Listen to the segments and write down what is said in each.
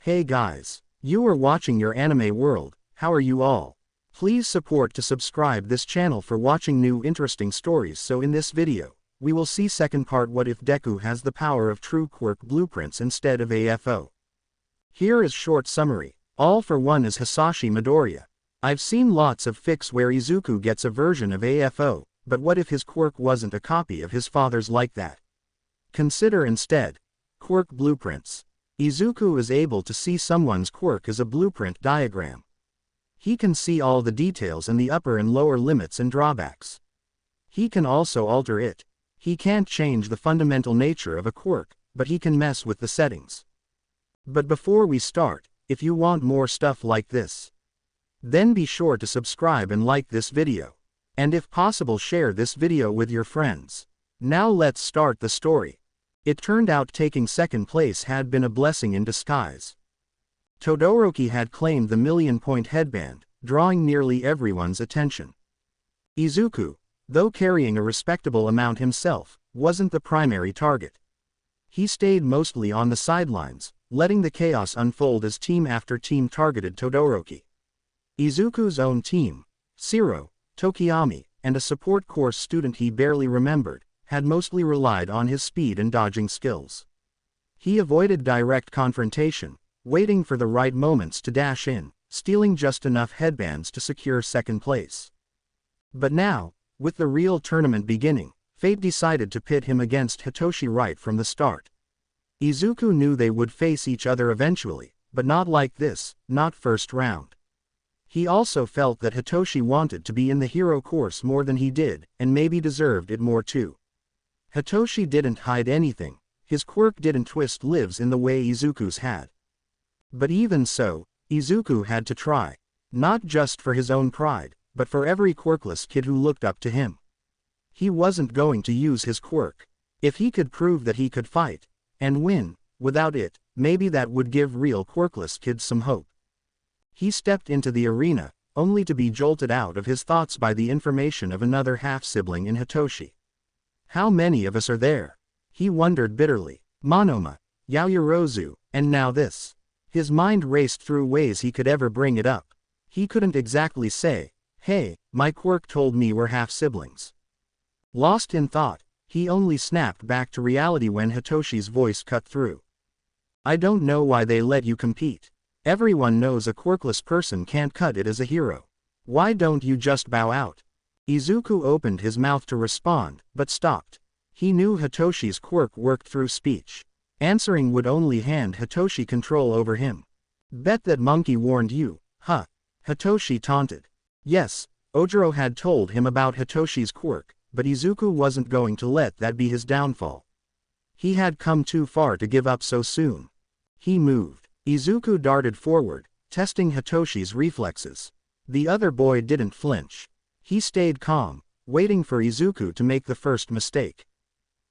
Hey guys, you are watching your anime world. How are you all? Please support to subscribe this channel for watching new interesting stories. So in this video, we will see second part, what if Deku has the power of true Quirk Blueprints instead of AFO. Here is short summary. All for one is Hisashi Midoriya. I've seen lots of fics where Izuku gets a version of AFO, but what if his quirk wasn't a copy of his father's like that? Consider instead Quirk Blueprints. Izuku is able to see someone's quirk as a blueprint diagram. He can see all the details and the upper and lower limits and drawbacks. He can also alter it. He can't change the fundamental nature of a quirk, but he can mess with the settings. But before we start, if you want more stuff like this, then be sure to subscribe and like this video. And if possible, share this video with your friends. Now let's start the story. It turned out taking second place had been a blessing in disguise. Todoroki had claimed the million-point headband, drawing nearly everyone's attention. Izuku, though carrying a respectable amount himself, wasn't the primary target. He stayed mostly on the sidelines, letting the chaos unfold as team after team targeted Todoroki. Izuku's own team, Shiro, Tokiyami, and a support course student he barely remembered, had mostly relied on his speed and dodging skills. He avoided direct confrontation, waiting for the right moments to dash in, stealing just enough headbands to secure second place. But now, with the real tournament beginning, fate decided to pit him against Hitoshi right from the start. Izuku knew they would face each other eventually, but not like this, not first round. He also felt that Hitoshi wanted to be in the hero course more than he did, and maybe deserved it more too. Hitoshi didn't hide anything, his quirk didn't twist lives in the way Izuku's had. But even so, Izuku had to try, not just for his own pride, but for every quirkless kid who looked up to him. He wasn't going to use his quirk. If he could prove that he could fight, and win, without it, maybe that would give real quirkless kids some hope. He stepped into the arena, only to be jolted out of his thoughts by the information of another half-sibling in Hitoshi. How many of us are there? He wondered bitterly. Monoma, Yaoyorozu, and now this. His mind raced through ways he could ever bring it up. He couldn't exactly say, "Hey, my quirk told me we're half-siblings." Lost in thought, he only snapped back to reality when Hitoshi's voice cut through. "I don't know why they let you compete. Everyone knows a quirkless person can't cut it as a hero. Why don't you just bow out?" Izuku opened his mouth to respond, but stopped. He knew Hitoshi's quirk worked through speech. Answering would only hand Hitoshi control over him. "Bet that monkey warned you, huh?" Hitoshi taunted. Yes, Ojiro had told him about Hitoshi's quirk, but Izuku wasn't going to let that be his downfall. He had come too far to give up so soon. He moved. Izuku darted forward, testing Hitoshi's reflexes. The other boy didn't flinch. He stayed calm, waiting for Izuku to make the first mistake.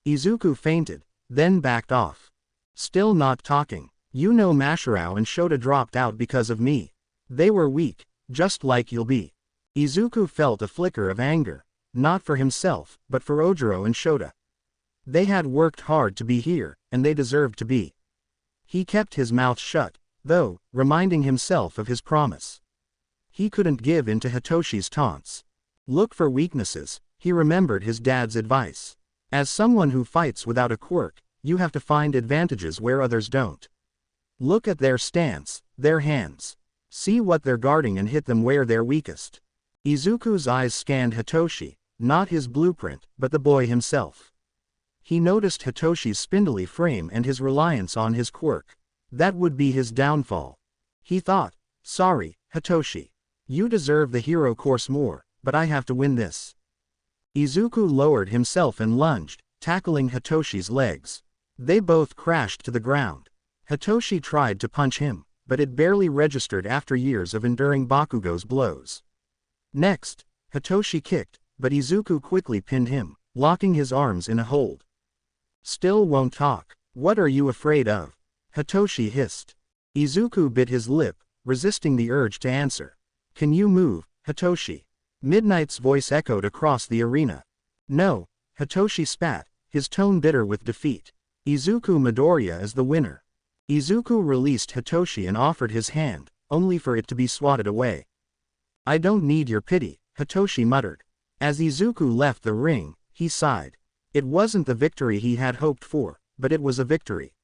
Izuku feinted, then backed off. Still not talking. "You know Mashirao and Shota dropped out because of me. They were weak, just like you'll be." Izuku felt a flicker of anger, not for himself, but for Ojiro and Shota. They had worked hard to be here, and they deserved to be. He kept his mouth shut, though, reminding himself of his promise. He couldn't give in to Hitoshi's taunts. Look for weaknesses, he remembered his dad's advice. As someone who fights without a quirk, you have to find advantages where others don't. Look at their stance, their hands. See what they're guarding and hit them where they're weakest. Izuku's eyes scanned Hitoshi, not his blueprint, but the boy himself. He noticed Hitoshi's spindly frame and his reliance on his quirk. That would be his downfall. He thought, "Sorry, Hitoshi. You deserve the hero course more, but I have to win this." Izuku lowered himself and lunged, tackling Hitoshi's legs. They both crashed to the ground. Hitoshi tried to punch him, but it barely registered after years of enduring Bakugo's blows. Next, Hitoshi kicked, but Izuku quickly pinned him, locking his arms in a hold. "Still won't talk. What are you afraid of?" Hitoshi hissed. Izuku bit his lip, resisting the urge to answer. "Can you move, Hitoshi?" Midnight's voice echoed across the arena. "No," Hitoshi spat, his tone bitter with defeat. "Izuku Midoriya is the winner." Izuku released Hitoshi and offered his hand, only for it to be swatted away. "I don't need your pity," Hitoshi muttered. As Izuku left the ring, he sighed. It wasn't the victory he had hoped for, but it was a victory.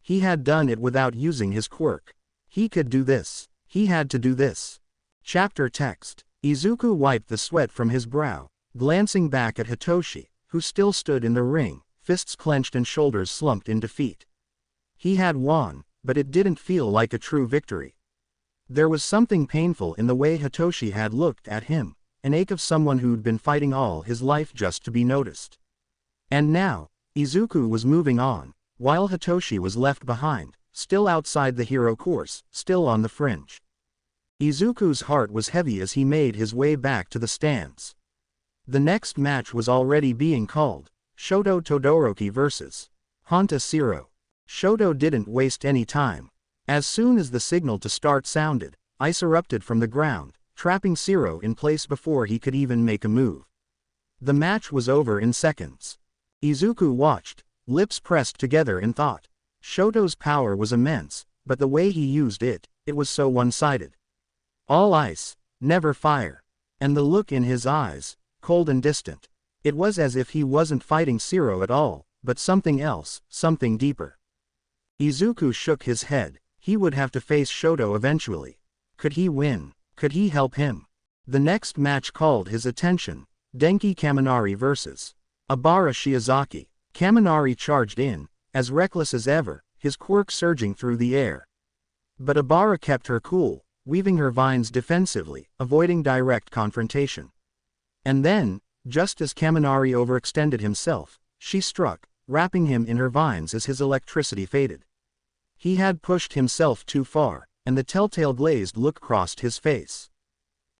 He had done it without using his quirk. He could do this. He had to do this. Chapter text. Izuku wiped the sweat from his brow, glancing back at Hitoshi, who still stood in the ring, fists clenched and shoulders slumped in defeat. He had won, but it didn't feel like a true victory. There was something painful in the way Hitoshi had looked at him, an ache of someone who'd been fighting all his life just to be noticed. And now, Izuku was moving on, while Hitoshi was left behind, still outside the hero course, still on the fringe. Izuku's heart was heavy as he made his way back to the stands. The next match was already being called, Shoto Todoroki vs. Honta Shiro. Shoto didn't waste any time. As soon as the signal to start sounded, ice erupted from the ground, trapping Shiro in place before he could even make a move. The match was over in seconds. Izuku watched, lips pressed together in thought. Shoto's power was immense, but the way he used it, it was so one-sided. All ice, never fire. And the look in his eyes, cold and distant. It was as if he wasn't fighting Shiro at all, but something else, something deeper. Izuku shook his head. He would have to face Shoto eventually. Could he win? Could he help him? The next match called his attention, Denki Kaminari vs. Abara Shiozaki. Kaminari charged in, as reckless as ever, his quirk surging through the air. But Abara kept her cool, weaving her vines defensively, avoiding direct confrontation. And then, just as Kaminari overextended himself, she struck, wrapping him in her vines as his electricity faded. He had pushed himself too far, and the telltale glazed look crossed his face.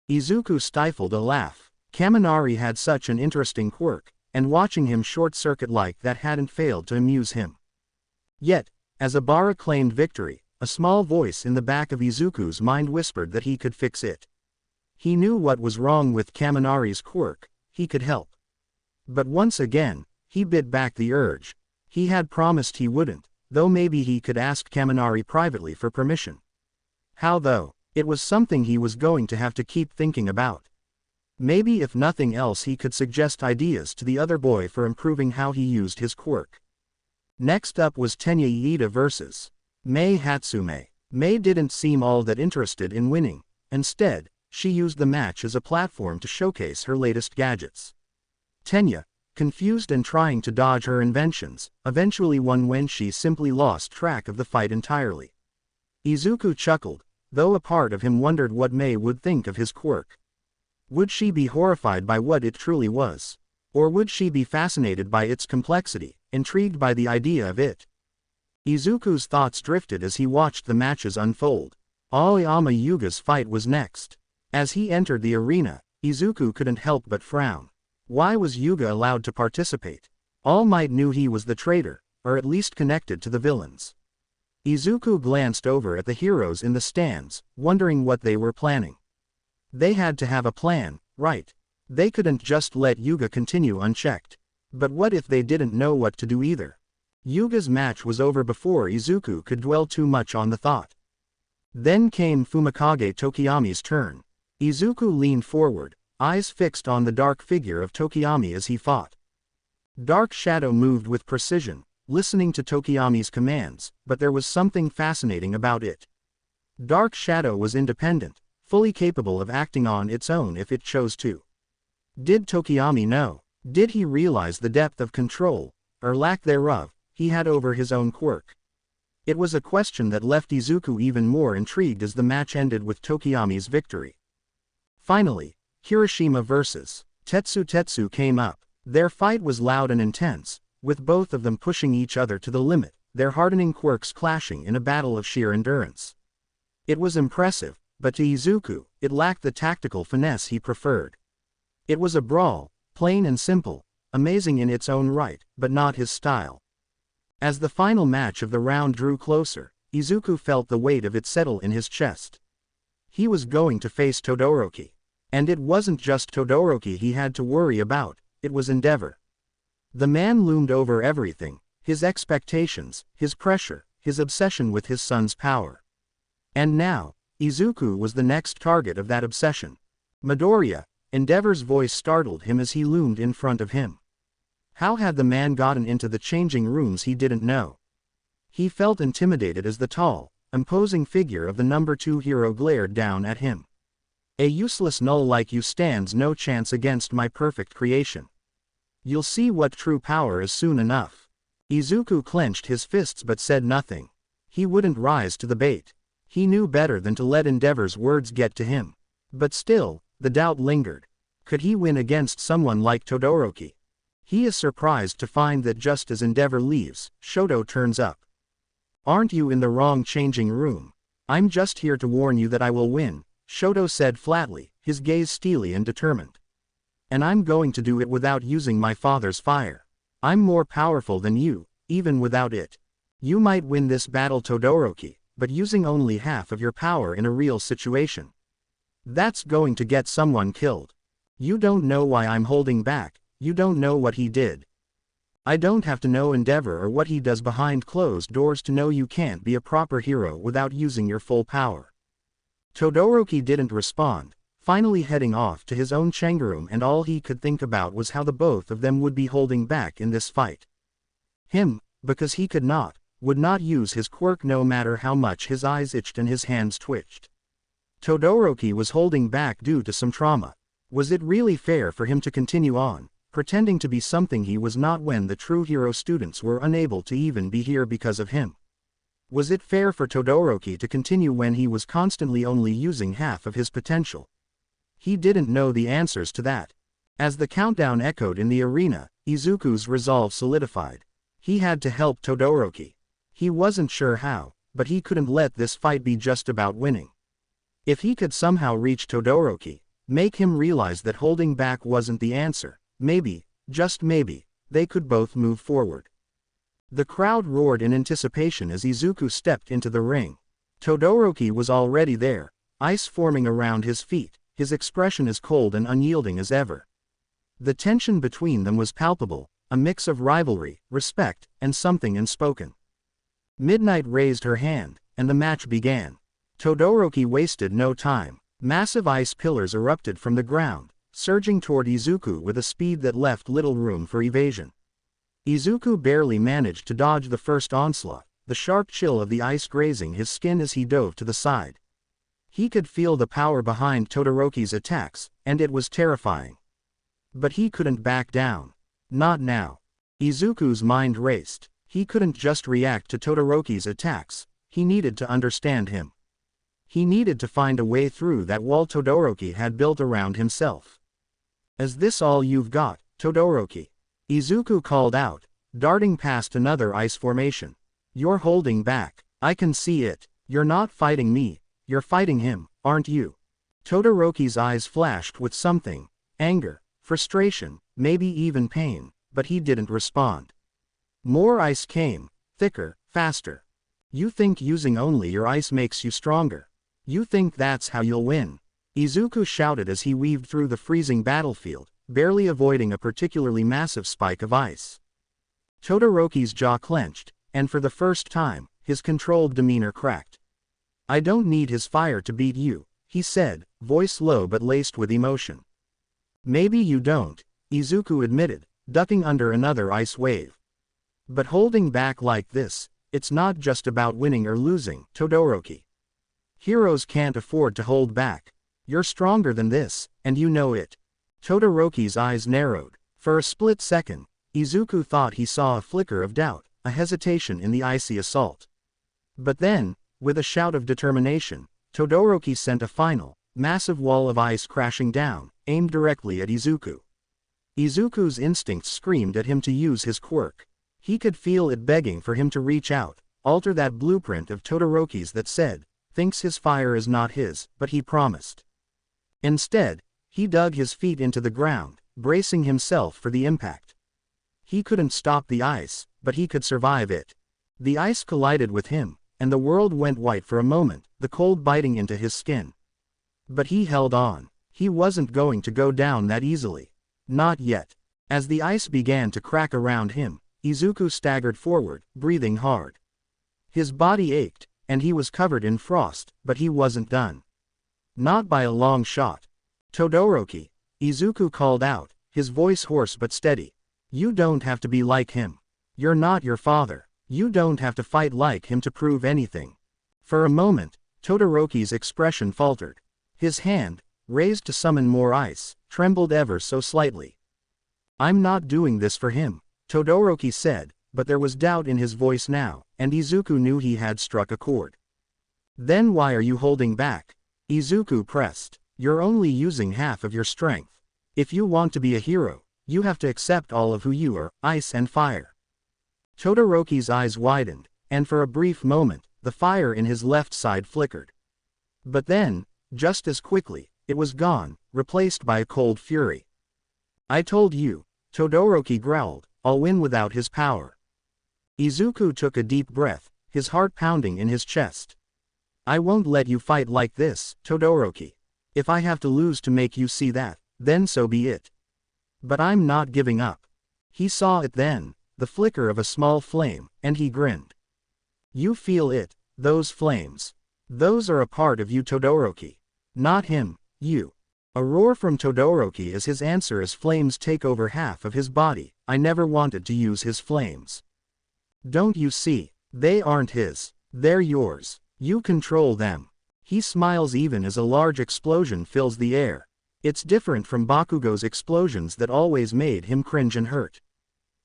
Izuku stifled a laugh. Kaminari had such an interesting quirk, and watching him short-circuit like that hadn't failed to amuse him. Yet, as Abara claimed victory, a small voice in the back of Izuku's mind whispered that he could fix it. He knew what was wrong with Kaminari's quirk, he could help. But once again, he bit back the urge. He had promised he wouldn't, though maybe he could ask Kaminari privately for permission. How though? It was something he was going to have to keep thinking about. Maybe if nothing else he could suggest ideas to the other boy for improving how he used his quirk. Next up was Tenya Iida vs. Mei Hatsume. Mei didn't seem all that interested in winning. Instead, she used the match as a platform to showcase her latest gadgets. Tenya, confused and trying to dodge her inventions, eventually won when she simply lost track of the fight entirely. Izuku chuckled, though a part of him wondered what Mei would think of his quirk. Would she be horrified by what it truly was? Or would she be fascinated by its complexity, intrigued by the idea of it? Izuku's thoughts drifted as he watched the matches unfold. Aoyama Yuga's fight was next. As he entered the arena, Izuku couldn't help but frown. Why was Yuga allowed to participate? All Might knew he was the traitor, or at least connected to the villains. Izuku glanced over at the heroes in the stands, wondering what they were planning. They had to have a plan, right? They couldn't just let Yuga continue unchecked. But what if they didn't know what to do either? Yuga's match was over before Izuku could dwell too much on the thought. Then came Fumikage Tokiyami's turn. Izuku leaned forward, eyes fixed on the dark figure of Tokiyami as he fought. Dark Shadow moved with precision, listening to Tokiyami's commands, but there was something fascinating about it. Dark Shadow was independent, fully capable of acting on its own if it chose to. Did Tokiyami know? Did he realize the depth of control, or lack thereof, he had over his own quirk? It was a question that left Izuku even more intrigued as the match ended with Tokiyami's victory. Finally, Kirishima vs. Tetsu came up. Their fight was loud and intense, with both of them pushing each other to the limit, their hardening quirks clashing in a battle of sheer endurance. It was impressive, but to Izuku, it lacked the tactical finesse he preferred. It was a brawl, plain and simple, amazing in its own right, but not his style. As the final match of the round drew closer, Izuku felt the weight of it settle in his chest. He was going to face Todoroki. And it wasn't just Todoroki he had to worry about, it was Endeavor. The man loomed over everything, his expectations, his pressure, his obsession with his son's power. And now, Izuku was the next target of that obsession. Midoriya, Endeavor's voice startled him as he loomed in front of him. How had the man gotten into the changing rooms he didn't know? He felt intimidated as the tall, imposing figure of the number 2 hero glared down at him. A useless null like you stands no chance against my perfect creation. You'll see what true power is soon enough. Izuku clenched his fists but said nothing. He wouldn't rise to the bait. He knew better than to let Endeavor's words get to him. But still, the doubt lingered. Could he win against someone like Todoroki? He is surprised to find that just as Endeavor leaves, Shoto turns up. Aren't you in the wrong changing room? I'm just here to warn you that I will win, Shoto said flatly, his gaze steely and determined. And I'm going to do it without using my father's fire. I'm more powerful than you, even without it. You might win this battle, Todoroki, but using only half of your power in a real situation. That's going to get someone killed. You don't know why I'm holding back, you don't know what he did. I don't have to know Endeavor or what he does behind closed doors to know you can't be a proper hero without using your full power. Todoroki didn't respond, finally heading off to his own changeroom, and all he could think about was how the both of them would be holding back in this fight. Him, because he would not use his quirk no matter how much his eyes itched and his hands twitched. Todoroki was holding back due to some trauma. Was it really fair for him to continue on, pretending to be something he was not when the true hero students were unable to even be here because of him? Was it fair for Todoroki to continue when he was constantly only using half of his potential? He didn't know the answers to that. As the countdown echoed in the arena, Izuku's resolve solidified. He had to help Todoroki. He wasn't sure how, but he couldn't let this fight be just about winning. If he could somehow reach Todoroki, make him realize that holding back wasn't the answer, maybe, just maybe, they could both move forward. The crowd roared in anticipation as Izuku stepped into the ring. Todoroki was already there, ice forming around his feet, his expression as cold and unyielding as ever. The tension between them was palpable, a mix of rivalry, respect, and something unspoken. Midnight raised her hand, and the match began. Todoroki wasted no time. Massive ice pillars erupted from the ground, surging toward Izuku with a speed that left little room for evasion. Izuku barely managed to dodge the first onslaught, the sharp chill of the ice grazing his skin as he dove to the side. He could feel the power behind Todoroki's attacks, and it was terrifying. But he couldn't back down. Not now. Izuku's mind raced. He couldn't just react to Todoroki's attacks, he needed to understand him. He needed to find a way through that wall Todoroki had built around himself. Is this all you've got, Todoroki? Izuku called out, darting past another ice formation. You're holding back. I can see it. You're not fighting me, you're fighting him, aren't you? Todoroki's eyes flashed with something, anger, frustration, maybe even pain, but he didn't respond. More ice came, thicker, faster. You think using only your ice makes you stronger? You think that's how you'll win? Izuku shouted as he weaved through the freezing battlefield, barely avoiding a particularly massive spike of ice. Todoroki's jaw clenched, and for the first time, his controlled demeanor cracked. I don't need his fire to beat you, he said, voice low but laced with emotion. Maybe you don't, Izuku admitted, ducking under another ice wave. But holding back like this, it's not just about winning or losing, Todoroki. Heroes can't afford to hold back. You're stronger than this, and you know it. Todoroki's eyes narrowed. For a split second, Izuku thought he saw a flicker of doubt, a hesitation in the icy assault. But then, with a shout of determination, Todoroki sent a final, massive wall of ice crashing down, aimed directly at Izuku. Izuku's instincts screamed at him to use his quirk. He could feel it begging for him to reach out, alter that blueprint of Todoroki's that said, thinks his fire is not his, but he promised. Instead, he dug his feet into the ground, bracing himself for the impact. He couldn't stop the ice, but he could survive it. The ice collided with him, and the world went white for a moment, the cold biting into his skin. But he held on. He wasn't going to go down that easily. Not yet. As the ice began to crack around him, Izuku staggered forward, breathing hard. His body ached, and he was covered in frost, but he wasn't done. Not by a long shot. "Todoroki," Izuku called out, his voice hoarse but steady. "You don't have to be like him. You're not your father. You don't have to fight like him to prove anything." For a moment, Todoroki's expression faltered. His hand, raised to summon more ice, trembled ever so slightly. "I'm not doing this for him," Todoroki said, but there was doubt in his voice now, and Izuku knew he had struck a chord. "Then why are you holding back?" Izuku pressed. "You're only using half of your strength. If you want to be a hero, you have to accept all of who you are, ice and fire." Todoroki's eyes widened, and for a brief moment, the fire in his left side flickered. But then, just as quickly, it was gone, replaced by a cold fury. "I told you," Todoroki growled, "I'll win without his power." Izuku took a deep breath, his heart pounding in his chest. "I won't let you fight like this, Todoroki. If I have to lose to make you see that, then so be it. But I'm not giving up." He saw it then, the flicker of a small flame, and he grinned. "You feel it, those flames. Those are a part of you, Todoroki. Not him, you." A roar from Todoroki as his answer as flames take over half of his body. "I never wanted to use his flames. Don't you see? They aren't his. They're yours. You control them." He smiles even as a large explosion fills the air. It's different from Bakugo's explosions that always made him cringe and hurt.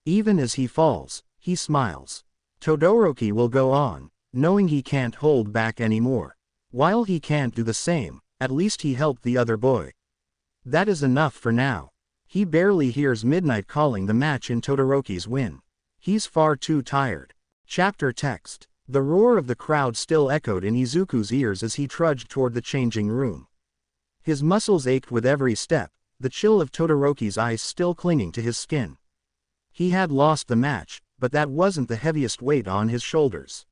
Even as he falls, he smiles. Todoroki will go on, knowing he can't hold back anymore. While he can't do the same, at least he helped the other boy. That is enough for now. He barely hears midnight calling the match in Todoroki's win. He's far too tired. Chapter text. The roar of the crowd still echoed in Izuku's ears as he trudged toward the changing room. His muscles ached with every step, the chill of Todoroki's ice still clinging to his skin. He had lost the match, but that wasn't the heaviest weight on his shoulders.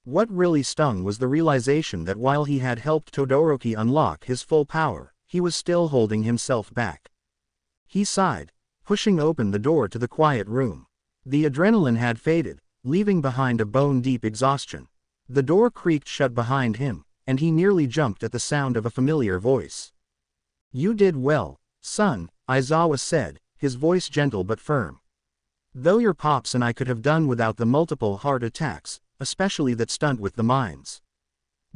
What really stung was the realization that while he had helped Todoroki unlock his full power, he was still holding himself back. He sighed, pushing open the door to the quiet room. The adrenaline had faded, leaving behind a bone-deep exhaustion. The door creaked shut behind him, and he nearly jumped at the sound of a familiar voice. "You did well, son," Aizawa said, his voice gentle but firm. "Though your pops and I could have done without the multiple heart attacks, especially that stunt with the mines.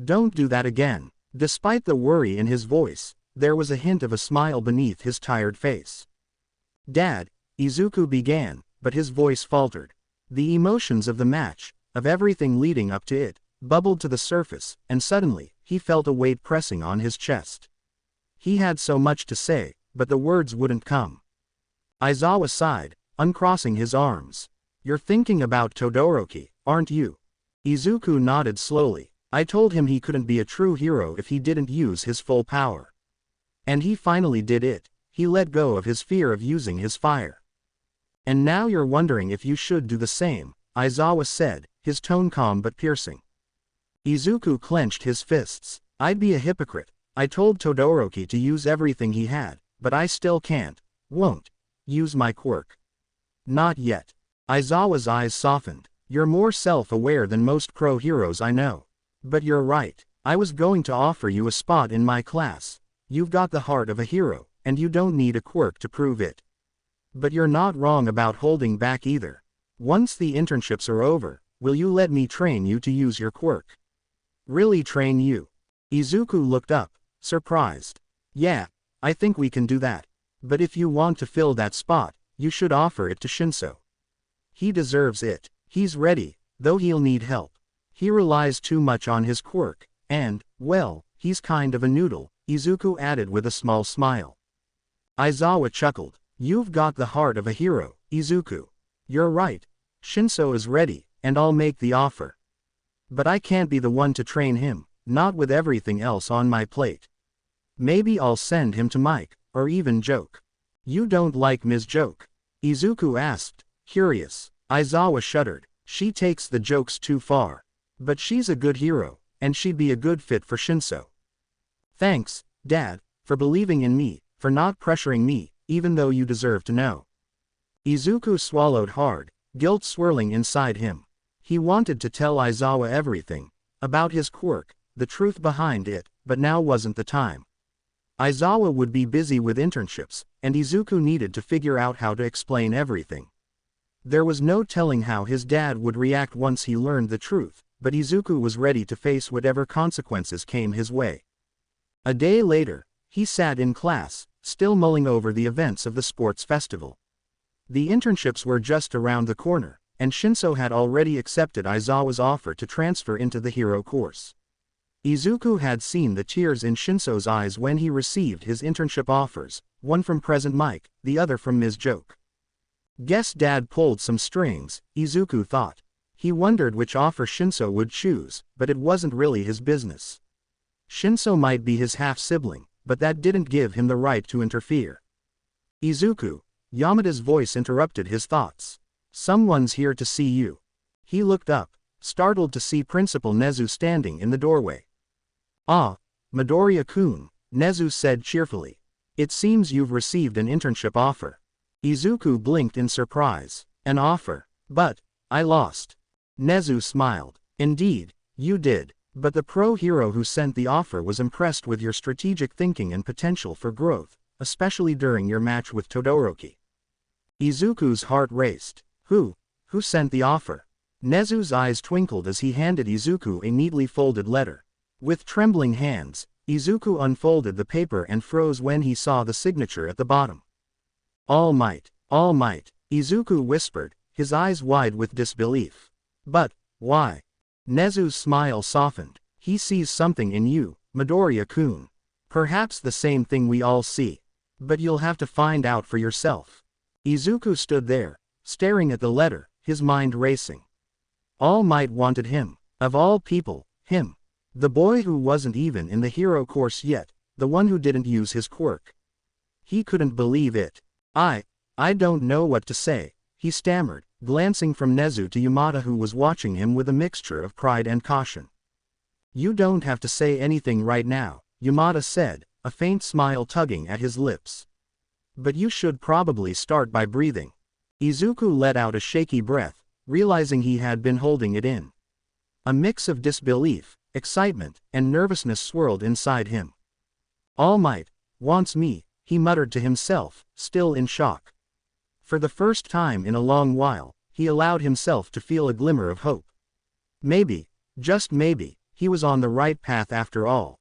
Don't do that again." Despite the worry in his voice, there was a hint of a smile beneath his tired face. "Dad," Izuku began, but his voice faltered. The emotions of the match, of everything leading up to it, bubbled to the surface, and suddenly, he felt a weight pressing on his chest. He had so much to say, but the words wouldn't come. Aizawa sighed, uncrossing his arms. "You're thinking about Todoroki, aren't you?" Izuku nodded slowly. "I told him he couldn't be a true hero if he didn't use his full power. And he finally did it. He let go of his fear of using his fire. And now you're wondering if you should do the same," Aizawa said, his tone calm but piercing. Izuku clenched his fists. "I'd be a hypocrite. I told Todoroki to use everything he had, but I still won't, use my quirk. Not yet." Aizawa's eyes softened. "You're more self-aware than most pro heroes I know. But you're right. I was going to offer you a spot in my class. You've got the heart of a hero, and you don't need a quirk to prove it. But you're not wrong about holding back either. Once the internships are over, will you let me train you to use your quirk?" "Really train you?" Izuku looked up, surprised. "Yeah, I think we can do that. But if you want to fill that spot, you should offer it to Shinso. He deserves it. He's ready, though he'll need help. He relies too much on his quirk, and, well, he's kind of a noodle," Izuku added with a small smile. Aizawa chuckled. "You've got the heart of a hero, Izuku. You're right. Shinso is ready, and I'll make the offer. But I can't be the one to train him, not with everything else on my plate. Maybe I'll send him to Mike, or even Joke." "You don't like Ms. Joke?" Izuku asked, curious. Aizawa shuddered. "She takes the jokes too far. But she's a good hero, and she'd be a good fit for Shinso." "Thanks, Dad, for believing in me, for not pressuring me, even though you deserve to know." Izuku swallowed hard, guilt swirling inside him. He wanted to tell Aizawa everything, about his quirk, the truth behind it, but now wasn't the time. Aizawa would be busy with internships, and Izuku needed to figure out how to explain everything. There was no telling how his dad would react once he learned the truth, but Izuku was ready to face whatever consequences came his way. A day later, he sat in class, still mulling over the events of the sports festival. The internships were just around the corner, and Shinso had already accepted Aizawa's offer to transfer into the hero course. Izuku had seen the tears in Shinso's eyes when he received his internship offers, one from Present Mike, the other from Ms. Joke. Guess Dad pulled some strings, Izuku thought. He wondered which offer Shinso would choose, but it wasn't really his business. Shinso might be his half-sibling, but that didn't give him the right to interfere. Izuku, Yamada's voice interrupted his thoughts. Someone's here to see you. He looked up, startled to see Principal Nezu standing in the doorway. Ah, Midoriya-kun, Nezu said cheerfully. It seems you've received an internship offer. Izuku blinked in surprise. An offer? But I lost. Nezu smiled. Indeed, you did, but the pro-hero who sent the offer was impressed with your strategic thinking and potential for growth, especially during your match with Todoroki. Izuku's heart raced. Who sent the offer? Nezu's eyes twinkled as he handed Izuku a neatly folded letter. With trembling hands, Izuku unfolded the paper and froze when he saw the signature at the bottom. All Might, Izuku whispered, his eyes wide with disbelief. But why? Nezu's smile softened. He sees something in you, Midoriya-kun. Perhaps the same thing we all see. But you'll have to find out for yourself. Izuku stood there, staring at the letter, his mind racing. All Might wanted him. Of all people, him. The boy who wasn't even in the hero course yet, the one who didn't use his quirk. He couldn't believe it. I don't know what to say, he stammered, glancing from Nezu to Yamada who was watching him with a mixture of pride and caution. You don't have to say anything right now, Yamada said, a faint smile tugging at his lips. But you should probably start by breathing. Izuku let out a shaky breath, realizing he had been holding it in. A mix of disbelief, excitement, and nervousness swirled inside him. All Might wants me, he muttered to himself, still in shock. For the first time in a long while, he allowed himself to feel a glimmer of hope. Maybe, just maybe, he was on the right path after all.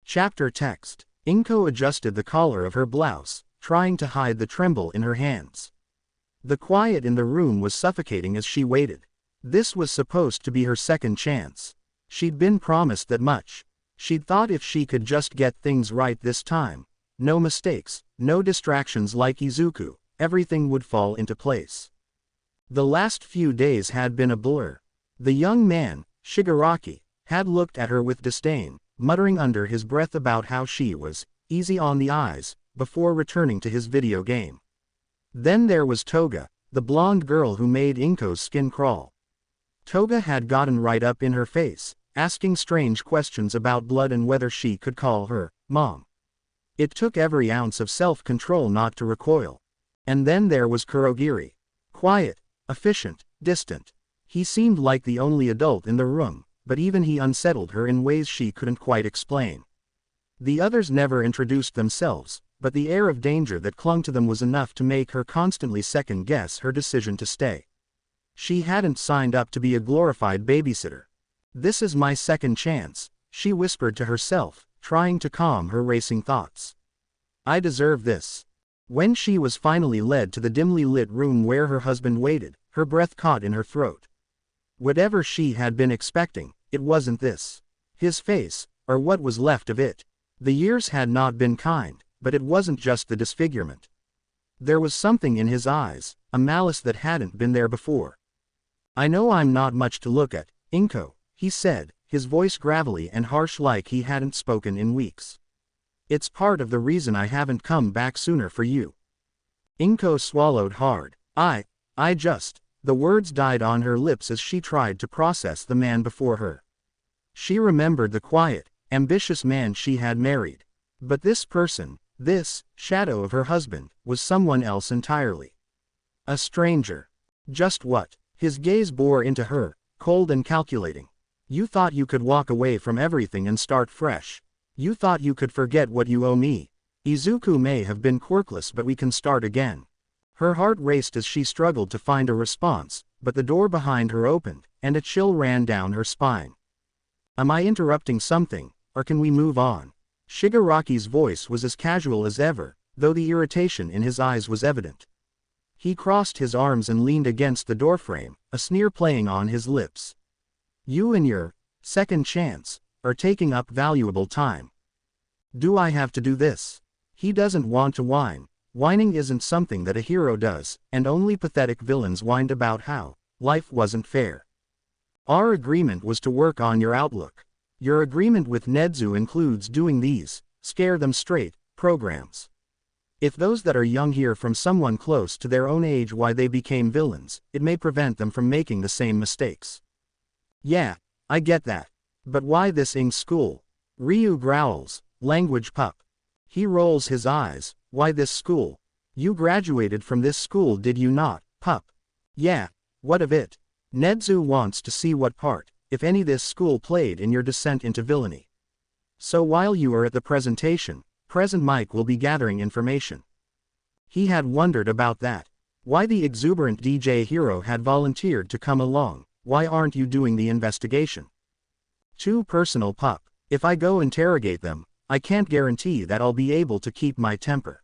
Chapter text. Inko adjusted the collar of her blouse, trying to hide the tremble in her hands. The quiet in the room was suffocating as she waited. This was supposed to be her second chance. She'd been promised that much. She'd thought if she could just get things right this time, no mistakes, no distractions like Izuku, everything would fall into place. The last few days had been a blur. The young man, Shigaraki, had looked at her with disdain, muttering under his breath about how she was easy on the eyes, before returning to his video game. Then there was Toga, the blonde girl who made Inko's skin crawl. Toga had gotten right up in her face, asking strange questions about blood and whether she could call her mom. It took every ounce of self-control not to recoil. And then there was Kurogiri. Quiet, efficient, distant. He seemed like the only adult in the room, but even he unsettled her in ways she couldn't quite explain. The others never introduced themselves, but the air of danger that clung to them was enough to make her constantly second-guess her decision to stay. She hadn't signed up to be a glorified babysitter. This is my second chance, she whispered to herself, trying to calm her racing thoughts. I deserve this. When she was finally led to the dimly lit room where her husband waited, her breath caught in her throat. Whatever she had been expecting, it wasn't this. His face, or what was left of it. The years had not been kind, but it wasn't just the disfigurement. There was something in his eyes, a malice that hadn't been there before. I know I'm not much to look at, Inko, he said, his voice gravelly and harsh like he hadn't spoken in weeks. It's part of the reason I haven't come back sooner for you. Inko swallowed hard. The words died on her lips as she tried to process the man before her. She remembered the quiet, ambitious man she had married. But this person, this shadow of her husband, was someone else entirely. A stranger. Just what? His gaze bore into her, cold and calculating. You thought you could walk away from everything and start fresh. You thought you could forget what you owe me. Izuku may have been quirkless, but we can start again. Her heart raced as she struggled to find a response, but the door behind her opened, and a chill ran down her spine. Am I interrupting something, or can we move on? Shigaraki's voice was as casual as ever, though the irritation in his eyes was evident. He crossed his arms and leaned against the doorframe, a sneer playing on his lips. You and your second chance are taking up valuable time. Do I have to do this? He doesn't want to whine. Whining isn't something that a hero does, and only pathetic villains whined about how life wasn't fair. Our agreement was to work on your outlook. Your agreement with Nedzu includes doing these, scare them straight, programs. If those that are young hear from someone close to their own age why they became villains, it may prevent them from making the same mistakes. Yeah, I get that. But why this ing school? Ryu growls, language pup. He rolls his eyes, why this school? You graduated from this school, did you not, pup? Yeah, what of it? Nedzu wants to see what part, if any, this school played in your descent into villainy. So while you are at the presentation, Present Mike will be gathering information. He had wondered about that. Why the exuberant DJ hero had volunteered to come along. Why aren't you doing the investigation? Too personal, pup. If I go interrogate them, I can't guarantee that I'll be able to keep my temper.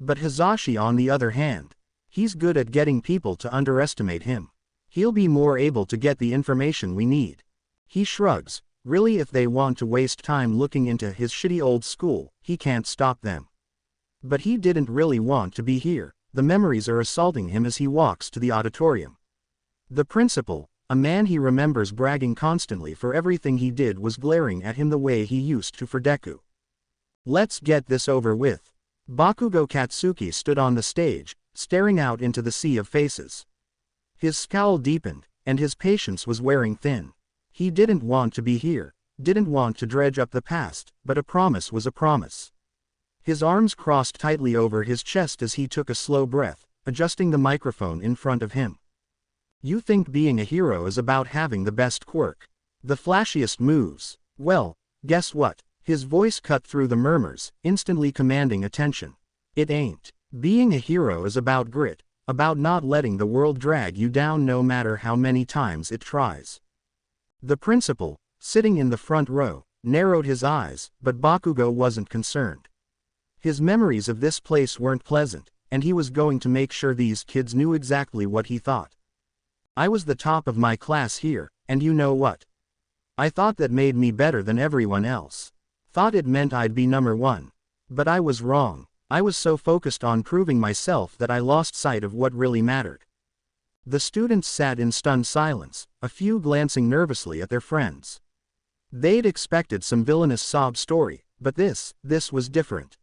But Hisashi, on the other hand, he's good at getting people to underestimate him. He'll be more able to get the information we need. He shrugs. Really, if they want to waste time looking into his shitty old school, he can't stop them. But he didn't really want to be here. The memories are assaulting him as he walks to the auditorium. The principal, a man he remembers bragging constantly for everything he did, was glaring at him the way he used to for Deku. Let's get this over with. Bakugo Katsuki stood on the stage, staring out into the sea of faces. His scowl deepened, and his patience was wearing thin. He didn't want to be here, didn't want to dredge up the past, but a promise was a promise. His arms crossed tightly over his chest as he took a slow breath, adjusting the microphone in front of him. You think being a hero is about having the best quirk, the flashiest moves? Well, guess what? His voice cut through the murmurs, instantly commanding attention. It ain't. Being a hero is about grit, about not letting the world drag you down no matter how many times it tries. The principal, sitting in the front row, narrowed his eyes, but Bakugo wasn't concerned. His memories of this place weren't pleasant, and he was going to make sure these kids knew exactly what he thought. I was the top of my class here, and you know what? I thought that made me better than everyone else. Thought it meant I'd be number one. But I was wrong. I was so focused on proving myself that I lost sight of what really mattered. The students sat in stunned silence, a few glancing nervously at their friends. They'd expected some villainous sob story, but this was different.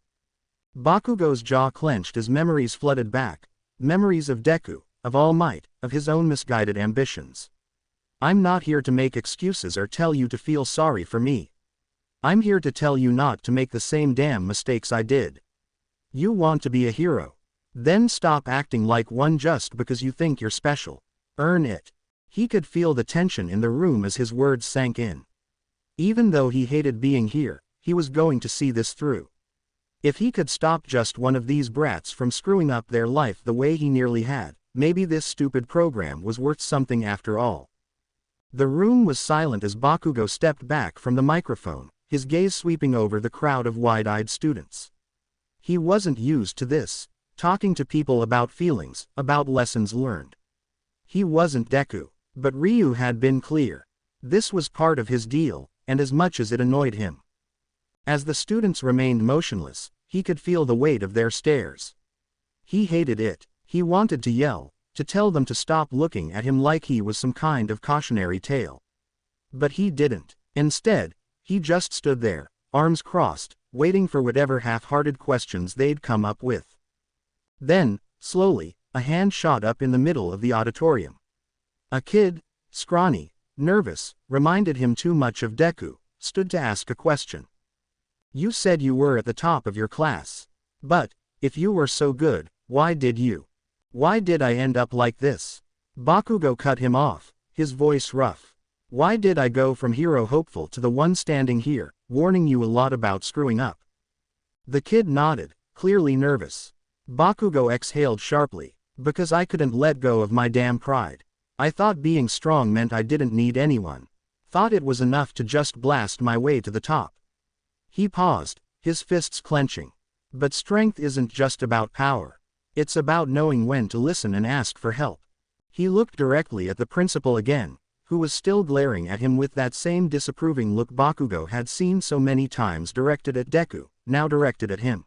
Bakugo's jaw clenched as memories flooded back, memories of Deku, of All Might, of his own misguided ambitions. I'm not here to make excuses or tell you to feel sorry for me. I'm here to tell you not to make the same damn mistakes I did. You want to be a hero? Then stop acting like one just because you think you're special. Earn it. He could feel the tension in the room as his words sank in. Even though he hated being here, he was going to see this through. If he could stop just one of these brats from screwing up their life the way he nearly had, maybe this stupid program was worth something after all. The room was silent as Bakugo stepped back from the microphone, his gaze sweeping over the crowd of wide-eyed students. He wasn't used to this, talking to people about feelings, about lessons learned. He wasn't Deku, but Ryu had been clear. This was part of his deal, and as much as it annoyed him. As the students remained motionless, he could feel the weight of their stares. He hated it. He wanted to yell, to tell them to stop looking at him like he was some kind of cautionary tale. But he didn't. Instead, he just stood there, arms crossed, waiting for whatever half-hearted questions they'd come up with. Then, slowly, a hand shot up in the middle of the auditorium. A kid, scrawny, nervous, reminded him too much of Deku, stood to ask a question. You said you were at the top of your class. But, if you were so good, why did I end up like this? Bakugo cut him off, his voice rough. Why did I go from hero hopeful to the one standing here, warning you a lot about screwing up? The kid nodded, clearly nervous. Bakugo exhaled sharply. Because I couldn't let go of my damn pride. I thought being strong meant I didn't need anyone. Thought it was enough to just blast my way to the top. He paused, his fists clenching. But strength isn't just about power. It's about knowing when to listen and ask for help. He looked directly at the principal again, who was still glaring at him with that same disapproving look Bakugo had seen so many times directed at Deku, now directed at him.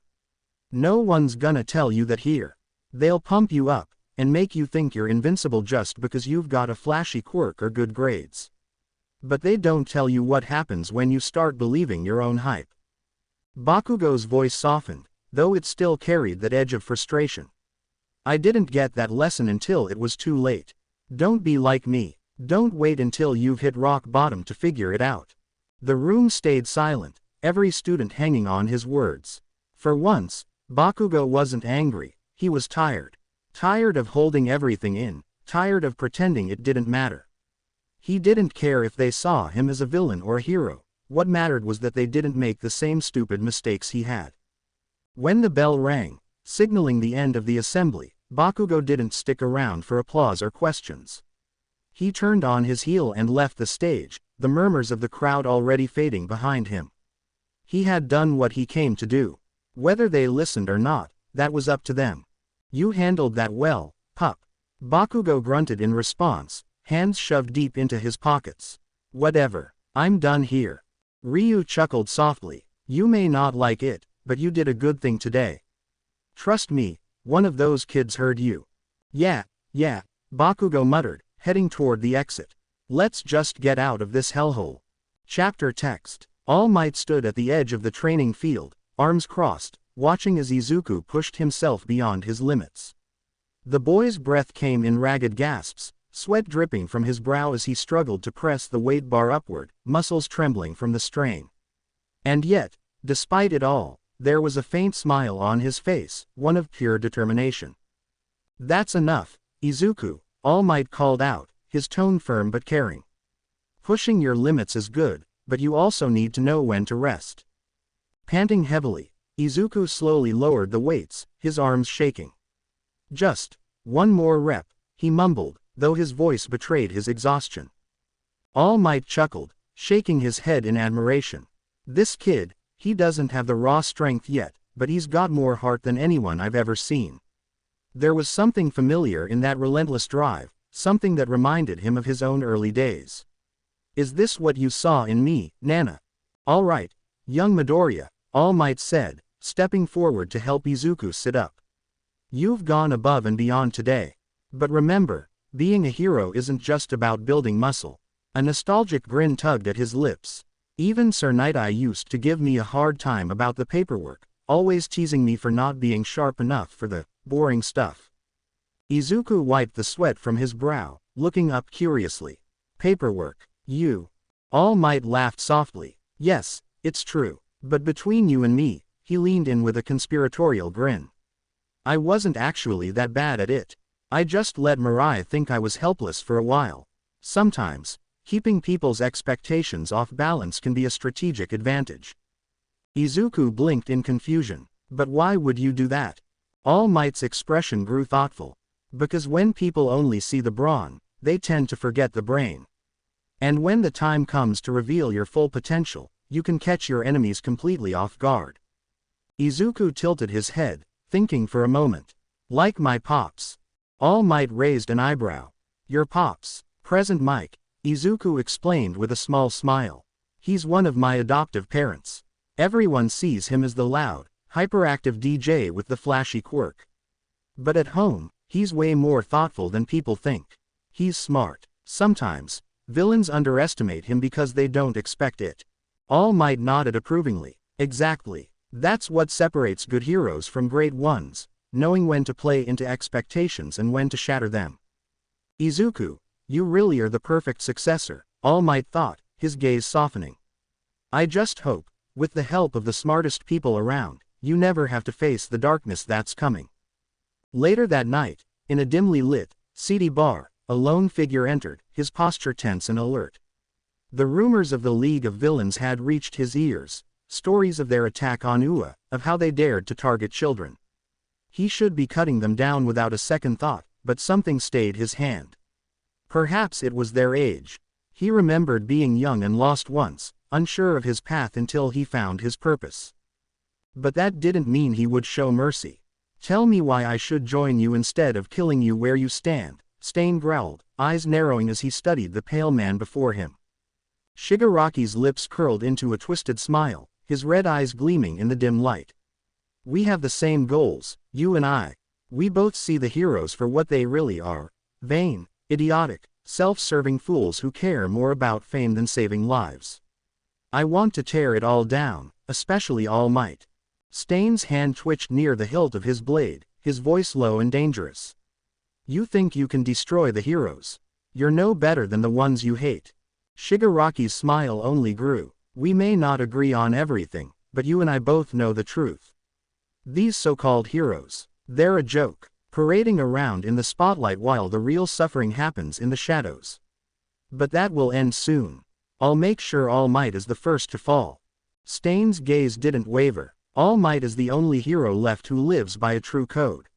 No one's gonna tell you that here. They'll pump you up, and make you think you're invincible just because you've got a flashy quirk or good grades. But they don't tell you what happens when you start believing your own hype. Bakugo's voice softened, though it still carried that edge of frustration. I didn't get that lesson until it was too late. Don't be like me. Don't wait until you've hit rock bottom to figure it out. The room stayed silent, every student hanging on his words. For once, Bakugo wasn't angry. He was tired. Tired of holding everything in, tired of pretending it didn't matter. He didn't care if they saw him as a villain or a hero, what mattered was that they didn't make the same stupid mistakes he had. When the bell rang, signaling the end of the assembly, Bakugo didn't stick around for applause or questions. He turned on his heel and left the stage, the murmurs of the crowd already fading behind him. He had done what he came to do. Whether they listened or not, that was up to them. You handled that well, pup. Bakugo grunted in response, hands shoved deep into his pockets. Whatever, I'm done here. Ryu chuckled softly. You may not like it, but you did a good thing today. Trust me, one of those kids heard you. Yeah, Bakugo muttered, heading toward the exit. Let's just get out of this hellhole. Chapter text. All Might stood at the edge of the training field, arms crossed, watching as Izuku pushed himself beyond his limits. The boy's breath came in ragged gasps, sweat dripping from his brow as he struggled to press the weight bar upward, muscles trembling from the strain. And yet, despite it all, there was a faint smile on his face, one of pure determination. That's enough, Izuku, All Might called out, his tone firm but caring. Pushing your limits is good, but you also need to know when to rest. Panting heavily, Izuku slowly lowered the weights, his arms shaking. Just one more rep, he mumbled, though his voice betrayed his exhaustion. All Might chuckled, shaking his head in admiration. This kid, he doesn't have the raw strength yet, but he's got more heart than anyone I've ever seen. There was something familiar in that relentless drive, something that reminded him of his own early days. Is this what you saw in me, Nana? All right, young Midoriya, All Might said, stepping forward to help Izuku sit up. You've gone above and beyond today. But remember, being a hero isn't just about building muscle. A nostalgic grin tugged at his lips. Even Sir Night-Eye used to give me a hard time about the paperwork, always teasing me for not being sharp enough for the boring stuff. Izuku wiped the sweat from his brow, looking up curiously. Paperwork, you. All Might laughed softly. Yes, it's true. But between you and me, he leaned in with a conspiratorial grin. I wasn't actually that bad at it. I just let Mirai think I was helpless for a while. Sometimes, keeping people's expectations off balance can be a strategic advantage. Izuku blinked in confusion. But why would you do that? All Might's expression grew thoughtful. Because when people only see the brawn, they tend to forget the brain. And when the time comes to reveal your full potential, you can catch your enemies completely off guard. Izuku tilted his head, thinking for a moment. Like my pops. All Might raised an eyebrow. Your pops, present Mike, Izuku explained with a small smile. He's one of my adoptive parents. Everyone sees him as the loud, hyperactive DJ with the flashy quirk. But at home, he's way more thoughtful than people think. He's smart. Sometimes, villains underestimate him because they don't expect it. All Might nodded approvingly. Exactly. That's what separates good heroes from great ones, knowing when to play into expectations and when to shatter them. Izuku, you really are the perfect successor, All Might thought, his gaze softening. I just hope, with the help of the smartest people around, you never have to face the darkness that's coming. Later that night, in a dimly lit, seedy bar, a lone figure entered, his posture tense and alert. The rumors of the League of Villains had reached his ears, stories of their attack on Ua, of how they dared to target children. He should be cutting them down without a second thought, but something stayed his hand. Perhaps it was their age. He remembered being young and lost once, unsure of his path until he found his purpose. But that didn't mean he would show mercy. "Tell me why I should join you instead of killing you where you stand," Stain growled, eyes narrowing as he studied the pale man before him. Shigaraki's lips curled into a twisted smile, his red eyes gleaming in the dim light. "We have the same goals, you and I. We both see the heroes for what they really are, vain, idiotic, self-serving fools who care more about fame than saving lives. I want to tear it all down, especially All Might." Stain's hand twitched near the hilt of his blade, his voice low and dangerous. "You think you can destroy the heroes? You're no better than the ones you hate." Shigaraki's smile only grew. "We may not agree on everything, but you and I both know the truth. These so-called heroes, they're a joke, parading around in the spotlight while the real suffering happens in the shadows. But that will end soon. I'll make sure All Might is the first to fall." Stain's gaze didn't waver. All Might is the only hero left who lives by a true code.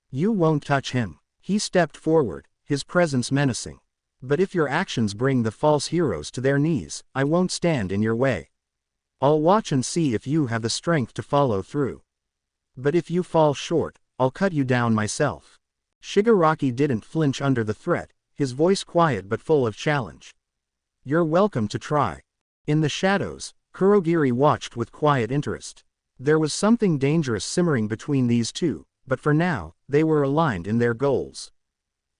"You won't touch him." He stepped forward, his presence menacing. "But if your actions bring the false heroes to their knees, I won't stand in your way. I'll watch and see if you have the strength to follow through. But if you fall short, I'll cut you down myself." Shigaraki didn't flinch under the threat, his voice quiet but full of challenge. "You're welcome to try." In the shadows, Kurogiri watched with quiet interest. There was something dangerous simmering between these two, but for now, they were aligned in their goals.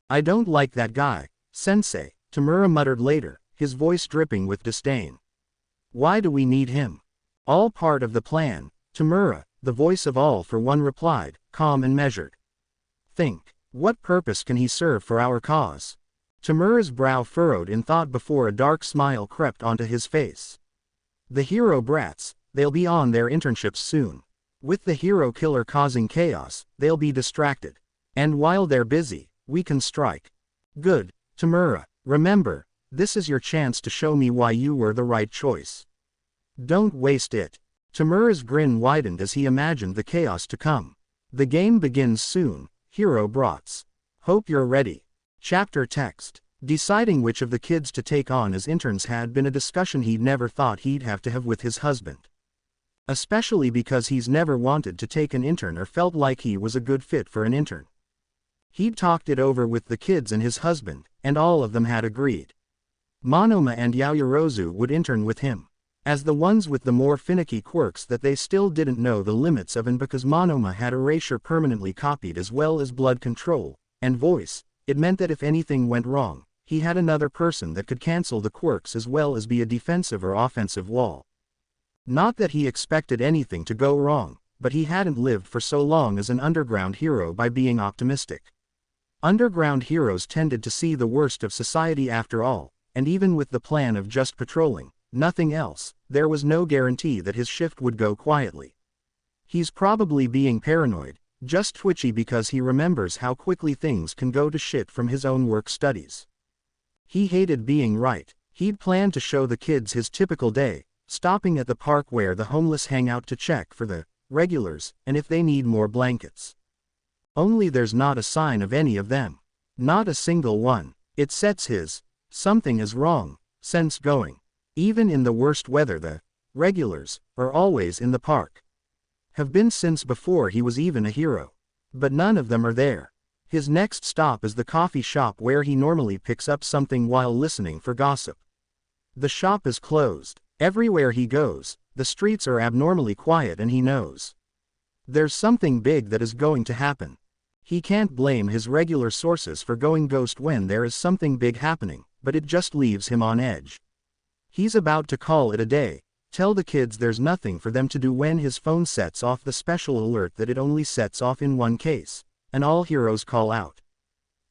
"I don't like that guy, Sensei," Tamura muttered later, his voice dripping with disdain. "Why do we need him?" "All part of the plan," Tamura, the voice of all for one, replied, calm and measured. "Think, what purpose can he serve for our cause?" Tamura's brow furrowed in thought before a dark smile crept onto his face. "The hero brats, they'll be on their internships soon. With the hero killer causing chaos, they'll be distracted. And while they're busy, we can strike." "Good, Tamura. Remember, this is your chance to show me why you were the right choice. Don't waste it." Tamura's grin widened as he imagined the chaos to come. "The game begins soon, hero brats. Hope you're ready." Chapter text. Deciding which of the kids to take on as interns had been a discussion he'd never thought he'd have to have with his husband. Especially because he's never wanted to take an intern or felt like he was a good fit for an intern. He'd talked it over with the kids and his husband, and all of them had agreed. Monoma and Yaoyorozu would intern with him, as the ones with the more finicky quirks that they still didn't know the limits of, and because Monoma had erasure permanently copied as well as blood control and voice, it meant that if anything went wrong, he had another person that could cancel the quirks as well as be a defensive or offensive wall. Not that he expected anything to go wrong, but he hadn't lived for so long as an underground hero by being optimistic. Underground heroes tended to see the worst of society after all, and even with the plan of just patrolling, nothing else, there was no guarantee that his shift would go quietly. He's probably being paranoid, just twitchy because he remembers how quickly things can go to shit from his own work studies. He hated being right. He'd planned to show the kids his typical day, stopping at the park where the homeless hang out to check for the regulars, and if they need more blankets. Only there's not a sign of any of them. Not a single one. It sets his "something is wrong" sense going. Even in the worst weather, the regulars are always in the park. Have been since before he was even a hero. But none of them are there. His next stop is the coffee shop where he normally picks up something while listening for gossip. The shop is closed. Everywhere he goes, the streets are abnormally quiet, and he knows there's something big that is going to happen. He can't blame his regular sources for going ghost when there is something big happening, but it just leaves him on edge. He's about to call it a day, tell the kids there's nothing for them to do, when his phone sets off the special alert that it only sets off in one case, and all heroes call out.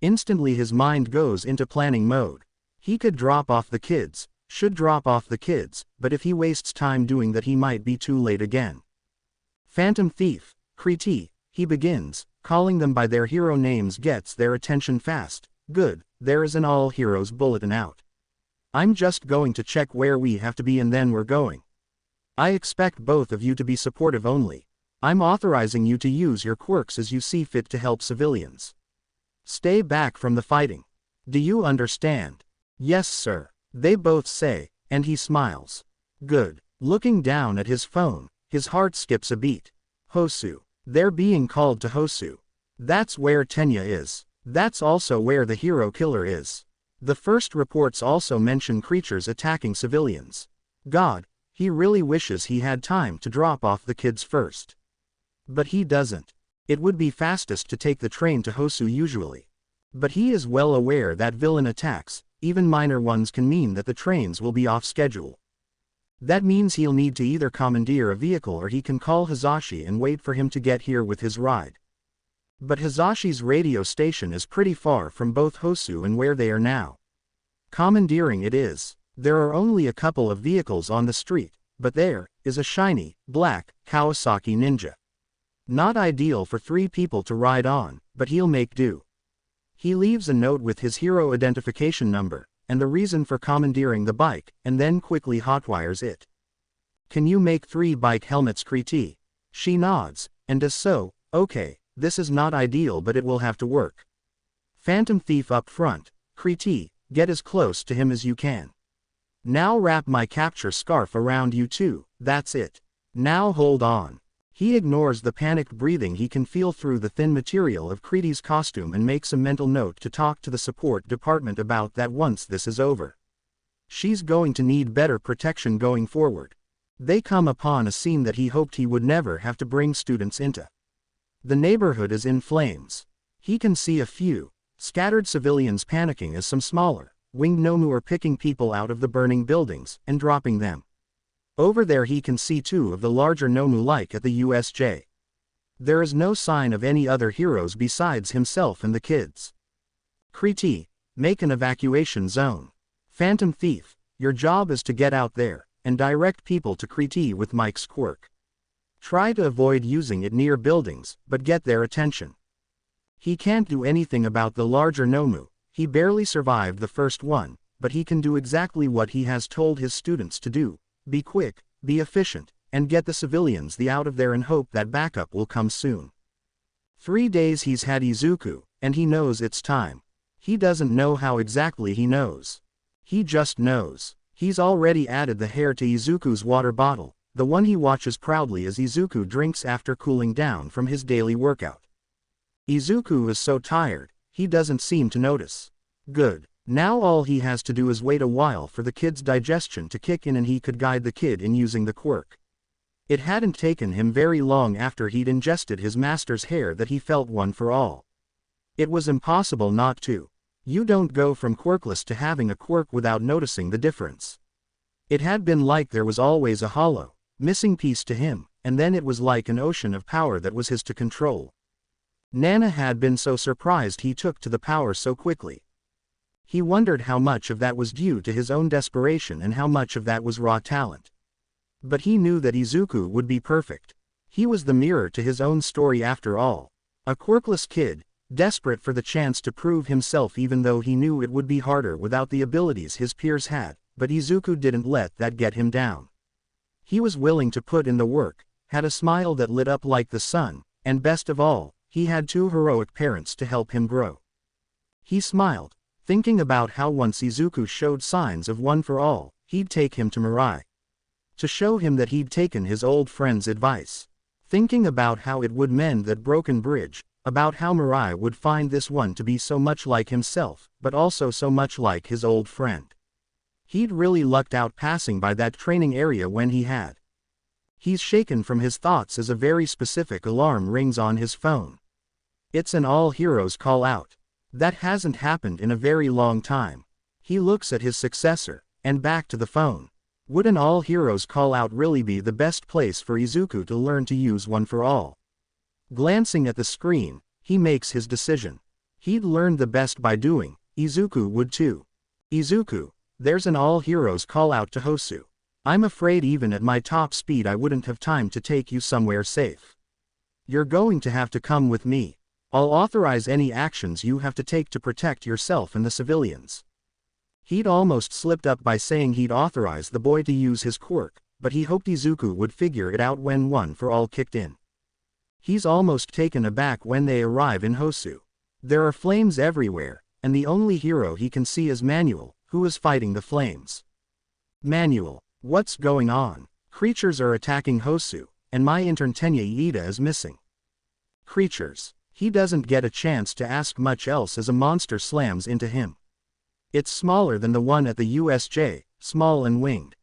Instantly his mind goes into planning mode. He could drop off the kids, should drop off the kids, but if he wastes time doing that he might be too late again. Phantom Thief, Kriti, he begins, calling them by their hero names gets their attention fast. Good, there is an all heroes bulletin out. I'm just going to check where we have to be and then we're going. I expect both of you to be supportive only. I'm authorizing you to use your quirks as you see fit to help civilians. Stay back from the fighting. Do you understand? Yes, sir, they both say, and he smiles. Good. Looking down at his phone, his heart skips a beat. Hosu. They're being called to Hosu. That's where Tenya is. That's also where the hero killer is. The first reports also mention creatures attacking civilians. God, he really wishes he had time to drop off the kids first. But he doesn't. It would be fastest to take the train to Hosu usually. But he is well aware that villain attacks, even minor ones, can mean that the trains will be off schedule. That means he'll need to either commandeer a vehicle or he can call Hisashi and wait for him to get here with his ride. But Hisashi's radio station is pretty far from both Hosu and where they are now. Commandeering it is. There are only a couple of vehicles on the street, but there is a shiny, black, Kawasaki Ninja. Not ideal for 3 people to ride on, but he'll make do. He leaves a note with his hero identification number, and the reason for commandeering the bike, and then quickly hotwires it. Can you make 3 bike helmets, Kriti? She nods, and does so. Okay, this is not ideal but it will have to work. Phantom Thief up front. Kriti, get as close to him as you can. Now wrap my capture scarf around you too, that's it. Now hold on. He ignores the panicked breathing he can feel through the thin material of Kriti's costume and makes a mental note to talk to the support department about that once this is over. She's going to need better protection going forward. They come upon a scene that he hoped he would never have to bring students into. The neighborhood is in flames. He can see a few scattered civilians panicking as some smaller, winged Nomu are picking people out of the burning buildings and dropping them. Over there he can see 2 of the larger Nomu like at the USJ. There is no sign of any other heroes besides himself and the kids. Kriti, make an evacuation zone. Phantom Thief, your job is to get out there and direct people to Kriti with Mike's quirk. Try to avoid using it near buildings, but get their attention. He can't do anything about the larger Nomu, he barely survived the first one, but he can do exactly what he has told his students to do. Be quick, be efficient, and get the civilians out of there and hope that backup will come soon. 3 days he's had Izuku, and he knows it's time. He doesn't know how exactly he knows. He just knows. He's already added the hair to Izuku's water bottle, the one he watches proudly as Izuku drinks after cooling down from his daily workout. Izuku is so tired, he doesn't seem to notice. Good. Now all he has to do is wait a while for the kid's digestion to kick in and he could guide the kid in using the quirk. It hadn't taken him very long after he'd ingested his master's hair that he felt one for all. It was impossible not to. You don't go from quirkless to having a quirk without noticing the difference. It had been like there was always a hollow, missing piece to him, and then it was like an ocean of power that was his to control. Nana had been so surprised he took to the power so quickly. He wondered how much of that was due to his own desperation and how much of that was raw talent. But he knew that Izuku would be perfect. He was the mirror to his own story after all. A quirkless kid, desperate for the chance to prove himself even though he knew it would be harder without the abilities his peers had, but Izuku didn't let that get him down. He was willing to put in the work, had a smile that lit up like the sun, and best of all, he had 2 heroic parents to help him grow. He smiled, thinking about how once Izuku showed signs of one for all, he'd take him to Mirai. To show him that he'd taken his old friend's advice. Thinking about how it would mend that broken bridge, about how Mirai would find this one to be so much like himself, but also so much like his old friend. He'd really lucked out passing by that training area when he had. He's shaken from his thoughts as a very specific alarm rings on his phone. It's an all-heroes call-out. That hasn't happened in a very long time. He looks at his successor, and back to the phone. Would an all-heroes call-out really be the best place for Izuku to learn to use one for all? Glancing at the screen, he makes his decision. He'd learned the best by doing, Izuku would too. Izuku, there's an all-heroes call-out to Hosu. I'm afraid even at my top speed I wouldn't have time to take you somewhere safe. You're going to have to come with me. I'll authorize any actions you have to take to protect yourself and the civilians. He'd almost slipped up by saying he'd authorize the boy to use his quirk, but he hoped Izuku would figure it out when One for All kicked in. He's almost taken aback when they arrive in Hosu. There are flames everywhere, and the only hero he can see is Manuel, who is fighting the flames. Manuel, what's going on? Creatures are attacking Hosu, and my intern Tenya Iida is missing. Creatures. He doesn't get a chance to ask much else as a monster slams into him. It's smaller than the one at the USJ, small and winged.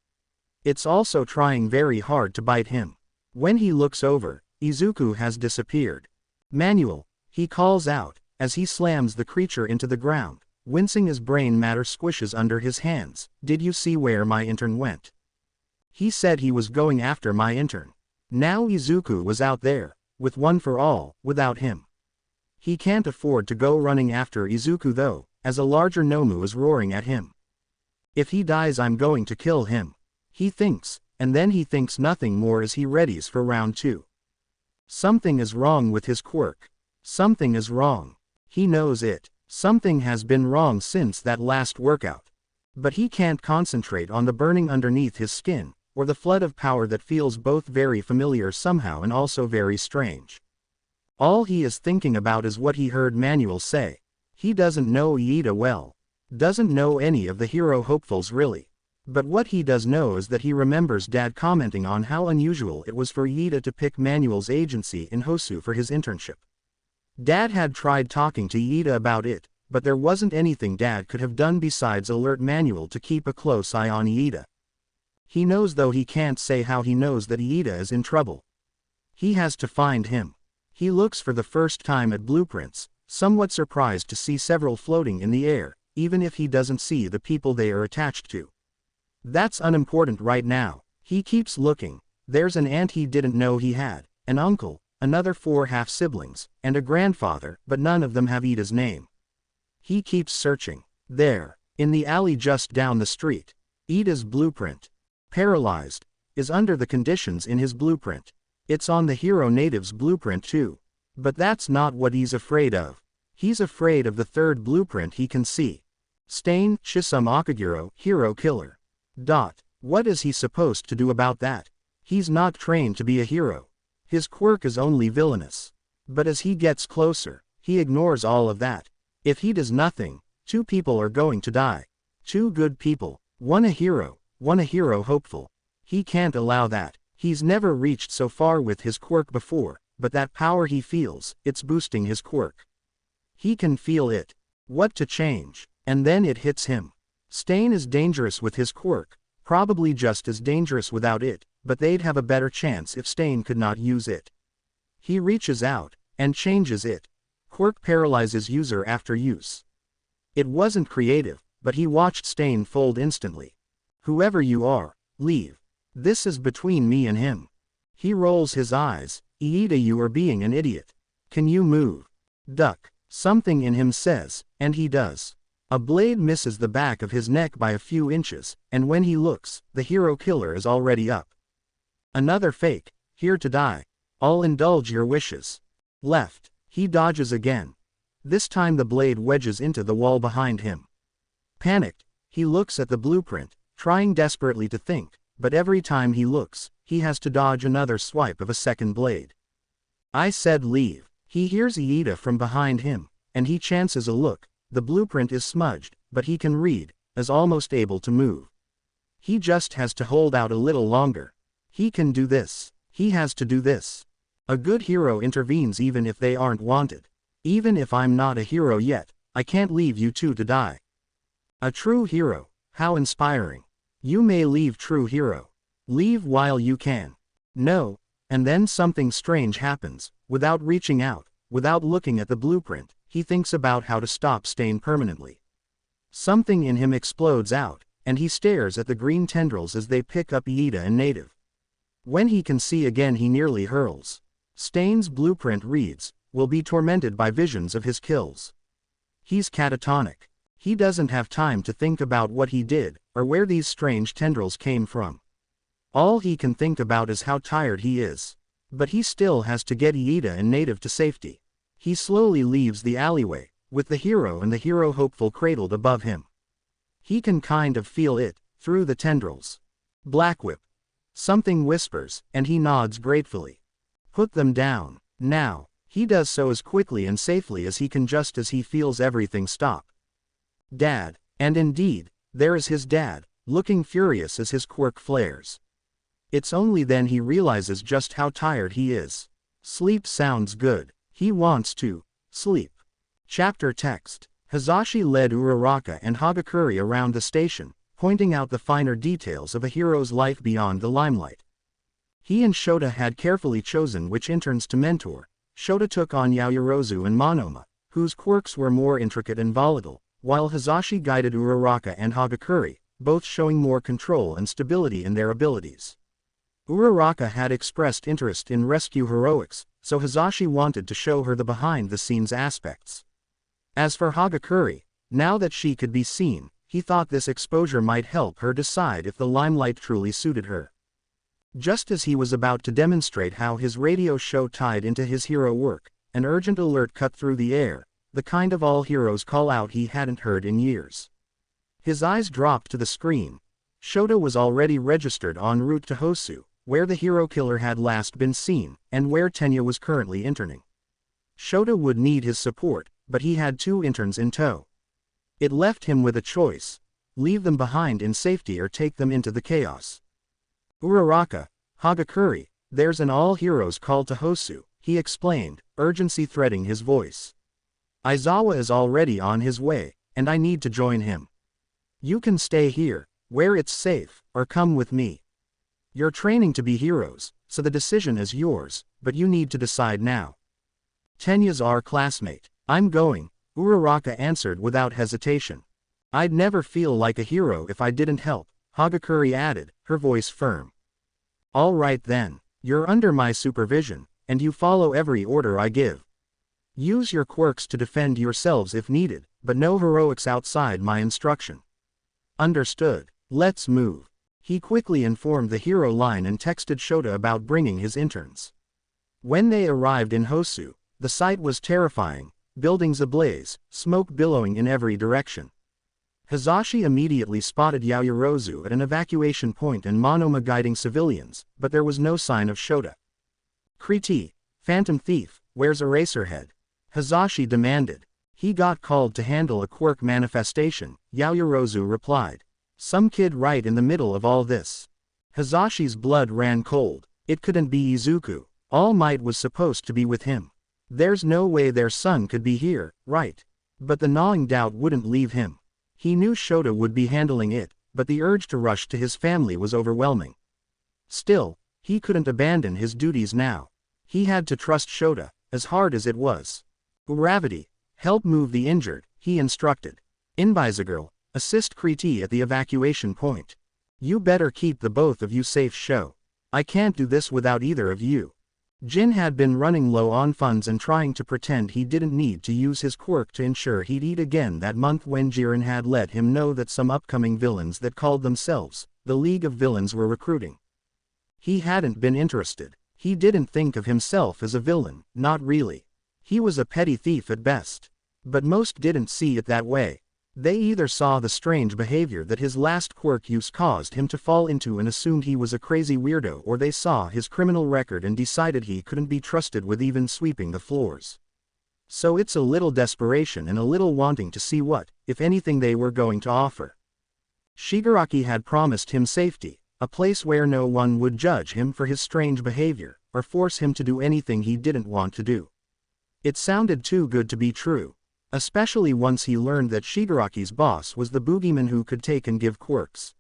It's also trying very hard to bite him. When he looks over, Izuku has disappeared. Manuel, he calls out, as he slams the creature into the ground, wincing as brain matter squishes under his hands. Did you see where my intern went? He said he was going after my intern. Now Izuku was out there, with One for All, without him. He can't afford to go running after Izuku though, as a larger Nomu is roaring at him. If he dies I'm going to kill him. He thinks, and then he thinks nothing more as he readies for round 2. Something is wrong with his quirk. Something is wrong. He knows it. Something has been wrong since that last workout. But he can't concentrate on the burning underneath his skin, or the flood of power that feels both very familiar somehow and also very strange. All he is thinking about is what he heard Manuel say. He doesn't know Iida well. Doesn't know any of the hero hopefuls really. But what he does know is that he remembers Dad commenting on how unusual it was for Iida to pick Manuel's agency in Hosu for his internship. Dad had tried talking to Iida about it, but there wasn't anything Dad could have done besides alert Manuel to keep a close eye on Iida. He knows though he can't say how he knows that Iida is in trouble. He has to find him. He looks for the first time at blueprints, somewhat surprised to see several floating in the air, even if he doesn't see the people they are attached to. That's unimportant right now. He keeps looking. There's an aunt he didn't know he had, an uncle, another 4 half-siblings, and a grandfather, but none of them have Iida's name. He keeps searching. There, in the alley just down the street, Iida's blueprint, paralyzed, is under the conditions in his blueprint. It's on the hero native's blueprint too. But that's not what he's afraid of. He's afraid of the third blueprint he can see. Stain, Shisum Akaguro, hero killer. What is he supposed to do about that? He's not trained to be a hero. His quirk is only villainous. But as he gets closer, he ignores all of that. If he does nothing, 2 people are going to die. 2 good people, one a hero hopeful. He can't allow that. He's never reached so far with his quirk before, but that power he feels, it's boosting his quirk. He can feel it. What to change? And then it hits him. Stain is dangerous with his quirk, probably just as dangerous without it, but they'd have a better chance if Stain could not use it. He reaches out, and changes it. Quirk paralyzes user after use. It wasn't creative, but he watched Stain fold instantly. Whoever you are, leave. This is between me and him. He rolls his eyes. Iida, you are being an idiot. Can you move? Duck. Something in him says, and he does. A blade misses the back of his neck by a few inches, and when he looks, the hero killer is already up. Another fake, here to die. I'll indulge your wishes. Left. He dodges again. This time the blade wedges into the wall behind him. Panicked, he looks at the blueprint, trying desperately to think, but every time he looks, he has to dodge another swipe of a second blade. I said leave. He hears Iida from behind him, and he chances a look. The blueprint is smudged, but he can read, is almost able to move. He just has to hold out a little longer. He can do this. He has to do this. A good hero intervenes even if they aren't wanted. Even if I'm not a hero yet, I can't leave you 2 to die. A true hero, how inspiring. You may leave, true hero. Leave while you can. No, and then something strange happens. Without reaching out, without looking at the blueprint, he thinks about how to stop Stain permanently. Something in him explodes out, and he stares at the green tendrils as they pick up Iida and Native. When he can see again he nearly hurls. Stain's blueprint reads, will be tormented by visions of his kills. He's catatonic. He doesn't have time to think about what he did, or where these strange tendrils came from. All he can think about is how tired he is. But he still has to get Iida and Native to safety. He slowly leaves the alleyway, with the hero and the hero hopeful cradled above him. He can kind of feel it, through the tendrils. Black Whip. Something whispers, and he nods gratefully. Put them down, now. He does so as quickly and safely as he can just as he feels everything stop. Dad, and indeed, there is his dad, looking furious as his quirk flares. It's only then he realizes just how tired he is. Sleep sounds good. He wants to sleep. Chapter text. Hisashi led Uraraka and Hagakure around the station, pointing out the finer details of a hero's life beyond the limelight. He and Shota had carefully chosen which interns to mentor. Shota took on Yaoyorozu and Monoma, whose quirks were more intricate and volatile, while Hisashi guided Uraraka and Hagakure, both showing more control and stability in their abilities. Uraraka had expressed interest in rescue heroics, so Hisashi wanted to show her the behind-the-scenes aspects. As for Hagakure, now that she could be seen, he thought this exposure might help her decide if the limelight truly suited her. Just as he was about to demonstrate how his radio show tied into his hero work, an urgent alert cut through the air, the kind of all heroes call out he hadn't heard in years. His eyes dropped to the screen. Shota was already registered en route to Hosu, where the hero killer had last been seen, and where Tenya was currently interning. Shota would need his support, but he had 2 interns in tow. It left him with a choice: leave them behind in safety or take them into the chaos. Uraraka, Hagakure, there's an all-heroes call to Hosu, he explained, urgency threading his voice. Aizawa is already on his way, and I need to join him. You can stay here, where it's safe, or come with me. You're training to be heroes, so the decision is yours, but you need to decide now. Tenya's our classmate. I'm going, Uraraka answered without hesitation. I'd never feel like a hero if I didn't help, Hagakure added, her voice firm. All right then, you're under my supervision, and you follow every order I give. Use your quirks to defend yourselves if needed, but no heroics outside my instruction. Understood. Let's move. He quickly informed the hero line and texted Shota about bringing his interns. When they arrived in Hosu, the sight was terrifying, buildings ablaze, smoke billowing in every direction. Hisashi immediately spotted Yaoyorozu at an evacuation point and Monoma guiding civilians, but there was no sign of Shota. Kriti, Phantom Thief, where's Eraserhead? Hisashi demanded. He got called to handle a quirk manifestation, Yaoyorozu replied. Some kid right in the middle of all this. Hisashi's blood ran cold. It couldn't be Izuku. All Might was supposed to be with him. There's no way their son could be here, right? But the gnawing doubt wouldn't leave him. He knew Shota would be handling it, but the urge to rush to his family was overwhelming. Still, he couldn't abandon his duties now. He had to trust Shota, as hard as it was. Uravati, help move the injured, he instructed. Invisagirl, assist Kriti at the evacuation point. You better keep the both of you safe, Sho. I can't do this without either of you. Jin had been running low on funds and trying to pretend he didn't need to use his quirk to ensure he'd eat again that month when Jiren had let him know that some upcoming villains that called themselves the League of Villains were recruiting. He hadn't been interested. He didn't think of himself as a villain, not really. He was a petty thief at best. But most didn't see it that way. They either saw the strange behavior that his last quirk use caused him to fall into and assumed he was a crazy weirdo, or they saw his criminal record and decided he couldn't be trusted with even sweeping the floors. So it's a little desperation and a little wanting to see what, if anything, they were going to offer. Shigaraki had promised him safety, a place where no one would judge him for his strange behavior, or force him to do anything he didn't want to do. It sounded too good to be true. Especially once he learned that Shigaraki's boss was the boogeyman who could take and give quirks.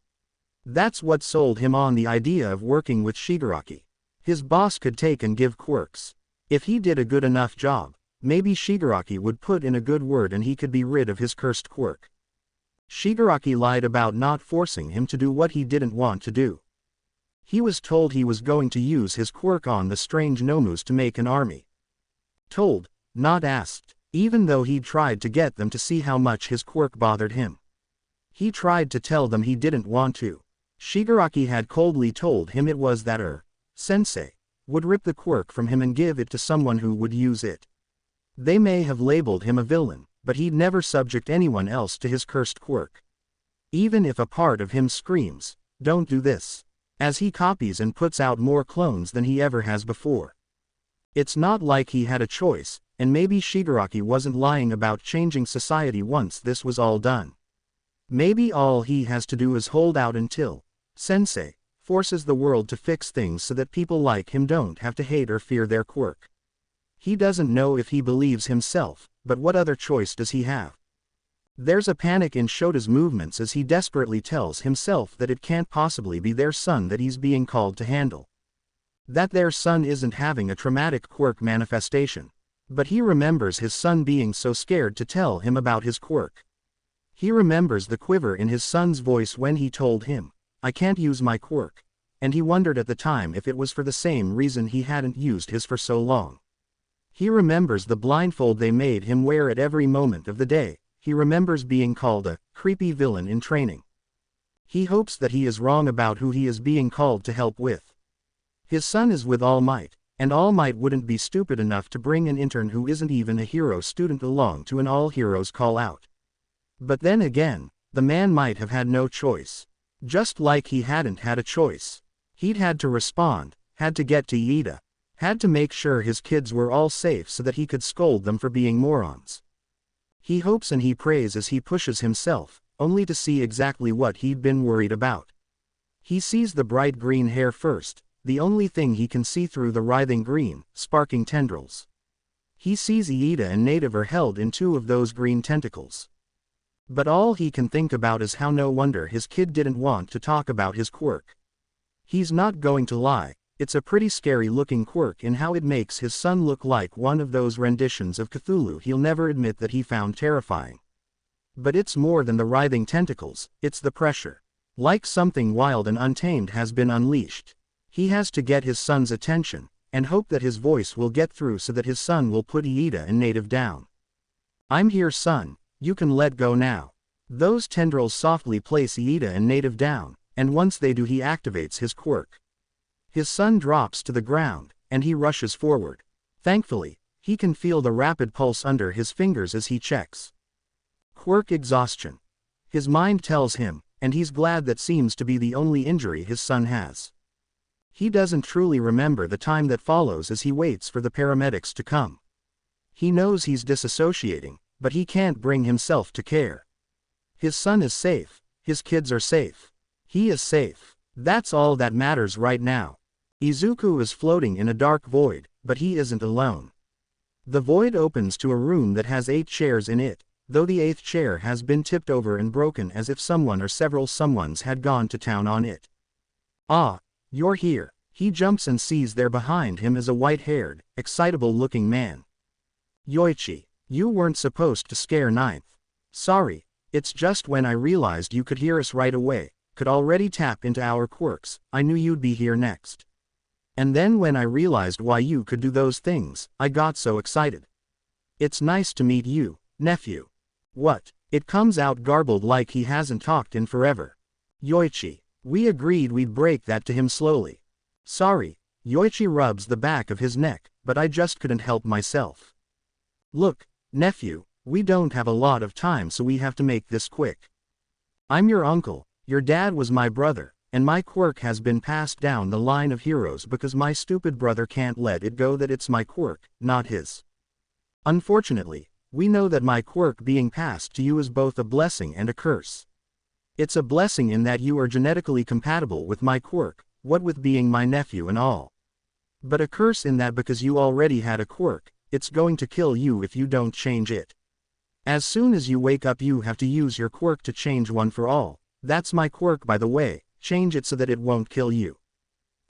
That's what sold him on the idea of working with Shigaraki. His boss could take and give quirks. If he did a good enough job, maybe Shigaraki would put in a good word and he could be rid of his cursed quirk. Shigaraki lied about not forcing him to do what he didn't want to do. He was told he was going to use his quirk on the strange Nomus to make an army. Told, not asked. Even though he'd tried to get them to see how much his quirk bothered him. He tried to tell them he didn't want to. Shigaraki had coldly told him it was that sensei would rip the quirk from him and give it to someone who would use it. They may have labeled him a villain, but he'd never subject anyone else to his cursed quirk. Even if a part of him screams, "Don't do this," as he copies and puts out more clones than he ever has before. It's not like he had a choice, and maybe Shigaraki wasn't lying about changing society once this was all done. Maybe all he has to do is hold out until Sensei forces the world to fix things so that people like him don't have to hate or fear their quirk. He doesn't know if he believes himself, but what other choice does he have? There's a panic in Shota's movements as he desperately tells himself that it can't possibly be their son that he's being called to handle. That their son isn't having a traumatic quirk manifestation. But he remembers his son being so scared to tell him about his quirk. He remembers the quiver in his son's voice when he told him, "I can't use my quirk," and he wondered at the time if it was for the same reason he hadn't used his for so long. He remembers the blindfold they made him wear at every moment of the day. He remembers being called a creepy villain in training. He hopes that he is wrong about who he is being called to help with. His son is with All Might, and All Might wouldn't be stupid enough to bring an intern who isn't even a hero student along to an all heroes call out. But then again, the man might have had no choice. Just like he hadn't had a choice. He'd had to respond, had to get to Iida, had to make sure his kids were all safe so that he could scold them for being morons. He hopes and he prays as he pushes himself, only to see exactly what he'd been worried about. He sees the bright green hair first, the only thing he can see through the writhing green, sparking tendrils. He sees Iida and Native are held in two of those green tentacles. But all he can think about is how no wonder his kid didn't want to talk about his quirk. He's not going to lie, it's a pretty scary looking quirk in how it makes his son look like one of those renditions of Cthulhu he'll never admit that he found terrifying. But it's more than the writhing tentacles, it's the pressure. Like something wild and untamed has been unleashed. He has to get his son's attention, and hope that his voice will get through so that his son will put Iida and Native down. "I'm here, son, you can let go now." Those tendrils softly place Iida and Native down, and once they do he activates his quirk. His son drops to the ground, and he rushes forward. Thankfully, he can feel the rapid pulse under his fingers as he checks. Quirk exhaustion. His mind tells him, and he's glad that seems to be the only injury his son has. He doesn't truly remember the time that follows as he waits for the paramedics to come. He knows he's disassociating, but he can't bring himself to care. His son is safe, his kids are safe. He is safe. That's all that matters right now. Izuku is floating in a dark void, but he isn't alone. The void opens to a room that has 8 chairs in it, though the 8th chair has been tipped over and broken as if someone or several someones had gone to town on it. "Ah, you're here." He jumps and sees there behind him is a white-haired, excitable-looking man. "Yoichi, you weren't supposed to scare Ninth. Sorry, it's just when I realized you could hear us right away, could already tap into our quirks, I knew you'd be here next. And then when I realized why you could do those things, I got so excited. It's nice to meet you, nephew." What? It comes out garbled like he hasn't talked in forever. "Yoichi, we agreed we'd break that to him slowly." "Sorry." Yoichi rubs the back of his neck, "but I just couldn't help myself." "Look, nephew, we don't have a lot of time so we have to make this quick. I'm your uncle, your dad was my brother, and my quirk has been passed down the line of heroes because my stupid brother can't let it go that it's my quirk, not his. Unfortunately, we know that my quirk being passed to you is both a blessing and a curse. It's a blessing in that you are genetically compatible with my quirk, what with being my nephew and all. But a curse in that because you already had a quirk, it's going to kill you if you don't change it. As soon as you wake up you have to use your quirk to change one for all. That's my quirk by the way, change it so that it won't kill you."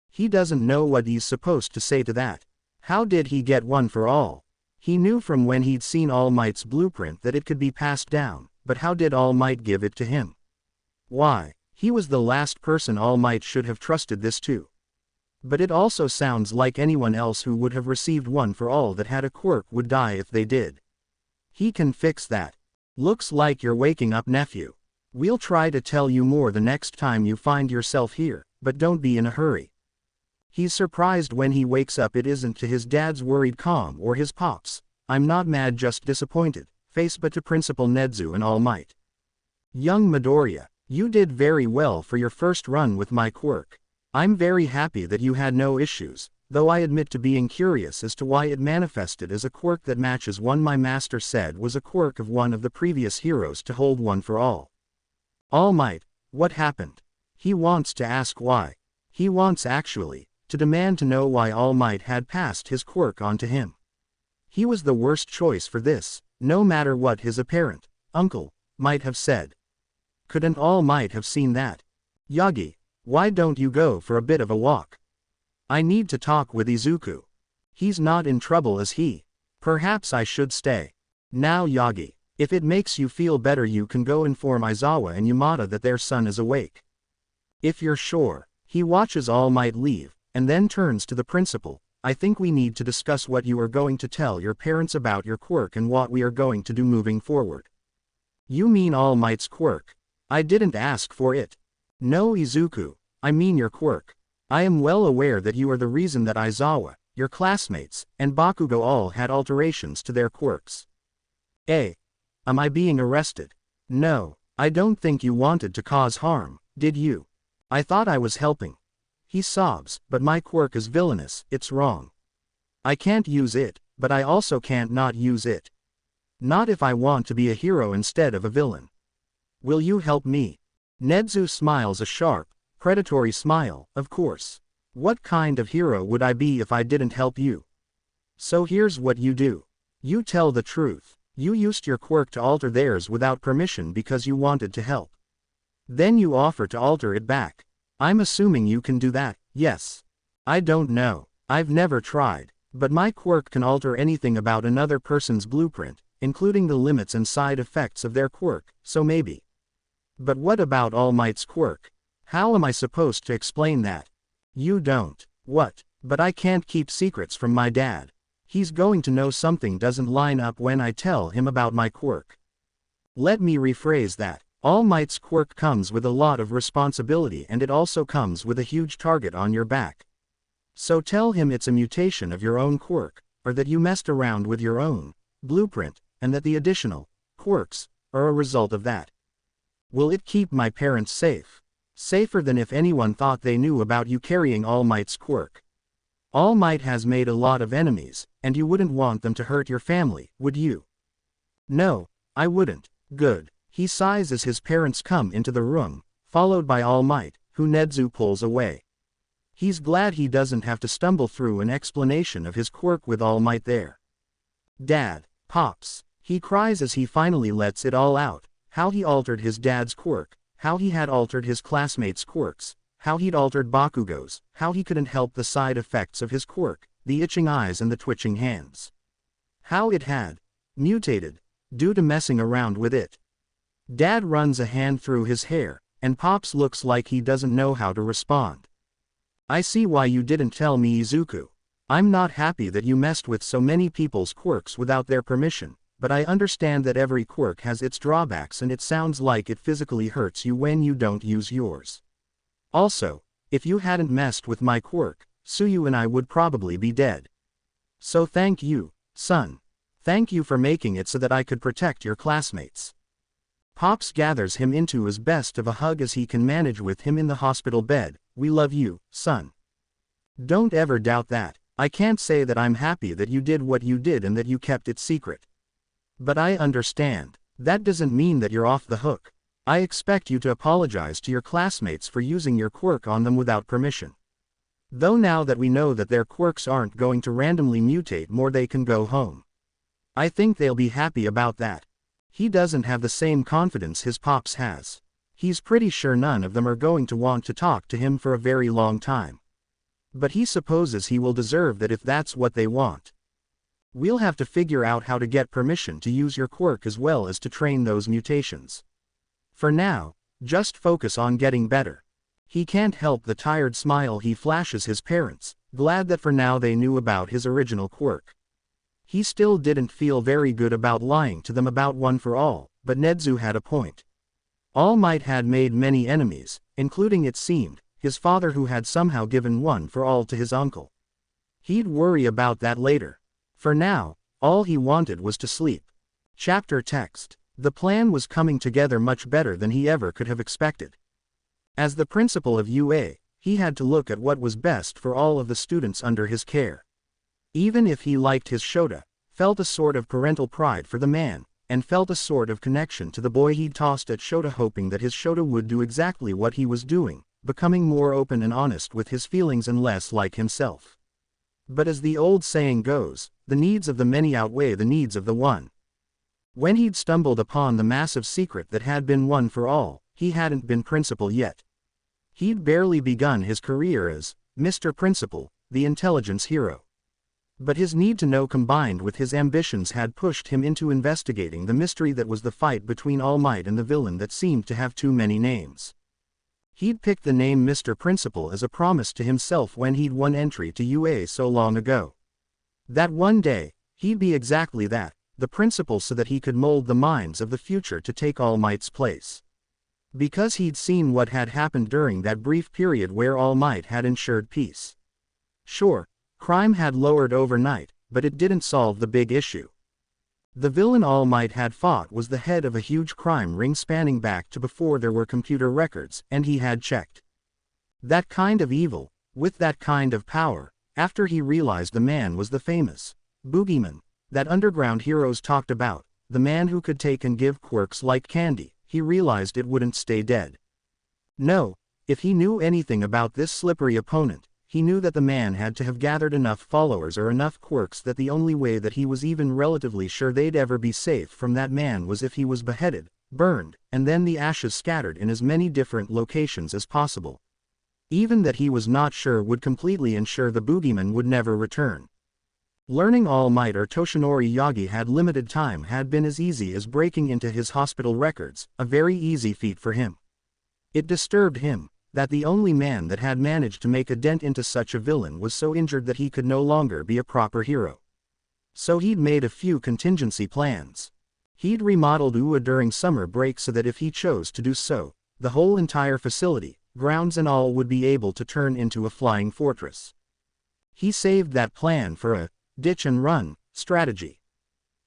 He doesn't know what he's supposed to say to that. How did he get one for all? He knew from when he'd seen All Might's blueprint that it could be passed down, but how did All Might give it to him? Why, he was the last person All Might should have trusted this to. But it also sounds like anyone else who would have received one for all that had a quirk would die if they did. He can fix that. "Looks like you're waking up, nephew. We'll try to tell you more the next time you find yourself here, but don't be in a hurry." He's surprised when he wakes up it isn't to his dad's worried calm or his pop's I'm not mad, just disappointed. Face but to Principal Nezu and All Might. Young Midoriya, you did very well for your first run with my quirk. I'm very happy that you had no issues, though I admit to being curious as to why it manifested as a quirk that matches one my master said was a quirk of one of the previous heroes to hold one for all. All Might, what happened? He wants to ask why. He wants actually to demand to know why All Might had passed his quirk on to him. He was the worst choice for this, no matter what his apparent uncle might have said. Couldn't All Might have seen that? Yagi, why don't you go for a bit of a walk? I need to talk with Izuku. He's not in trouble, is he? Perhaps I should stay. Now Yagi, if it makes you feel better, you can go inform Aizawa and Yamada that their son is awake. If you're sure. He watches All Might leave, and then turns to the principal. I think we need to discuss what you are going to tell your parents about your quirk and what we are going to do moving forward. You mean All Might's quirk? I didn't ask for it. No, Izuku, I mean your quirk. I am well aware that you are the reason that Aizawa, your classmates, and Bakugo all had alterations to their quirks. Am I being arrested? No, I don't think you wanted to cause harm, did you? I thought I was helping. He sobs, but my quirk is villainous, it's wrong. I can't use it, but I also can't not use it. Not if I want to be a hero instead of a villain. Will you help me? Nezu smiles a sharp, predatory smile. Of course. What kind of hero would I be if I didn't help you? So here's what you do. You tell the truth. You used your quirk to alter theirs without permission because you wanted to help. Then you offer to alter it back. I'm assuming you can do that, yes. I don't know. I've never tried. But my quirk can alter anything about another person's blueprint, including the limits and side effects of their quirk, so maybe. But what about All Might's quirk? How am I supposed to explain that? You don't. What? But I can't keep secrets from my dad. He's going to know something doesn't line up when I tell him about my quirk. Let me rephrase that. All Might's quirk comes with a lot of responsibility, and it also comes with a huge target on your back. So tell him it's a mutation of your own quirk, or that you messed around with your own blueprint, and that the additional quirks are a result of that. Will it keep my parents safe? Safer than if anyone thought they knew about you carrying All Might's quirk. All Might has made a lot of enemies, and you wouldn't want them to hurt your family, would you? No, I wouldn't. Good. He sighs as his parents come into the room, followed by All Might, who Nezu pulls away. He's glad he doesn't have to stumble through an explanation of his quirk with All Might there. Dad, Pops, he cries as he finally lets it all out, how he altered his dad's quirk, how he had altered his classmates' quirks, how he'd altered Bakugo's, how he couldn't help the side effects of his quirk, the itching eyes and the twitching hands. How it had mutated, due to messing around with it. Dad runs a hand through his hair, and Pops looks like he doesn't know how to respond. I see why you didn't tell me, Izuku. I'm not happy that you messed with so many people's quirks without their permission, but I understand that every quirk has its drawbacks, and it sounds like it physically hurts you when you don't use yours. Also, if you hadn't messed with my quirk, Suyu and I would probably be dead. So thank you, son. Thank you for making it so that I could protect your classmates. Pops gathers him into as best of a hug as he can manage with him in the hospital bed. We love you, son. Don't ever doubt that. I can't say that I'm happy that you did what you did and that you kept it secret. But I understand. That doesn't mean that you're off the hook. I expect you to apologize to your classmates for using your quirk on them without permission. Though now that we know that their quirks aren't going to randomly mutate more, they can go home. I think they'll be happy about that. He doesn't have the same confidence his Pops has. He's pretty sure none of them are going to want to talk to him for a very long time. But he supposes he will deserve that if that's what they want. We'll have to figure out how to get permission to use your quirk as well as to train those mutations. For now, just focus on getting better. He can't help the tired smile he flashes his parents, glad that for now they knew about his original quirk. He still didn't feel very good about lying to them about One for All, but Nezu had a point. All Might had made many enemies, including, it seemed, his father, who had somehow given One for All to his uncle. He'd worry about that later. For now, All he wanted was to sleep. Chapter text. The plan was coming together much better than he ever could have expected. As the principal of UA, he had to look at what was best for all of the students under his care. Even if he liked his Shota, felt a sort of parental pride for the man, and felt a sort of connection to the boy he'd tossed at Shota, hoping that his Shota would do exactly what he was doing, becoming more open and honest with his feelings and less like himself. But as the old saying goes, the needs of the many outweigh the needs of the one. When he'd stumbled upon the massive secret that had been one for all, he hadn't been principal yet. He'd barely begun his career as Mr. Principal, the intelligence hero. But his need to know combined with his ambitions had pushed him into investigating the mystery that was the fight between All Might and the villain that seemed to have too many names. He'd picked the name Mr. Principal as a promise to himself when he'd won entry to UA so long ago. That one day, he'd be exactly that, the principal, so that he could mold the minds of the future to take All Might's place. Because he'd seen what had happened during that brief period where All Might had ensured peace. Sure, crime had lowered overnight, but it didn't solve the big issue. The villain All Might had fought was the head of a huge crime ring spanning back to before there were computer records, and he had checked. That kind of evil, with that kind of power, after he realized the man was the famous boogeyman that underground heroes talked about, the man who could take and give quirks like candy, he realized it wouldn't stay dead. No, if he knew anything about this slippery opponent, he knew that the man had to have gathered enough followers or enough quirks that the only way that he was even relatively sure they'd ever be safe from that man was if he was beheaded, burned, and then the ashes scattered in as many different locations as possible. Even that he was not sure would completely ensure the boogeyman would never return. Learning All Might or Toshinori Yagi had limited time had been as easy as breaking into his hospital records, a very easy feat for him. It disturbed him that the only man that had managed to make a dent into such a villain was so injured that he could no longer be a proper hero. So he'd made a few contingency plans. He'd remodeled UA during summer break so that if he chose to do so, the whole entire facility, grounds and all, would be able to turn into a flying fortress. He saved that plan for a ditch and run strategy.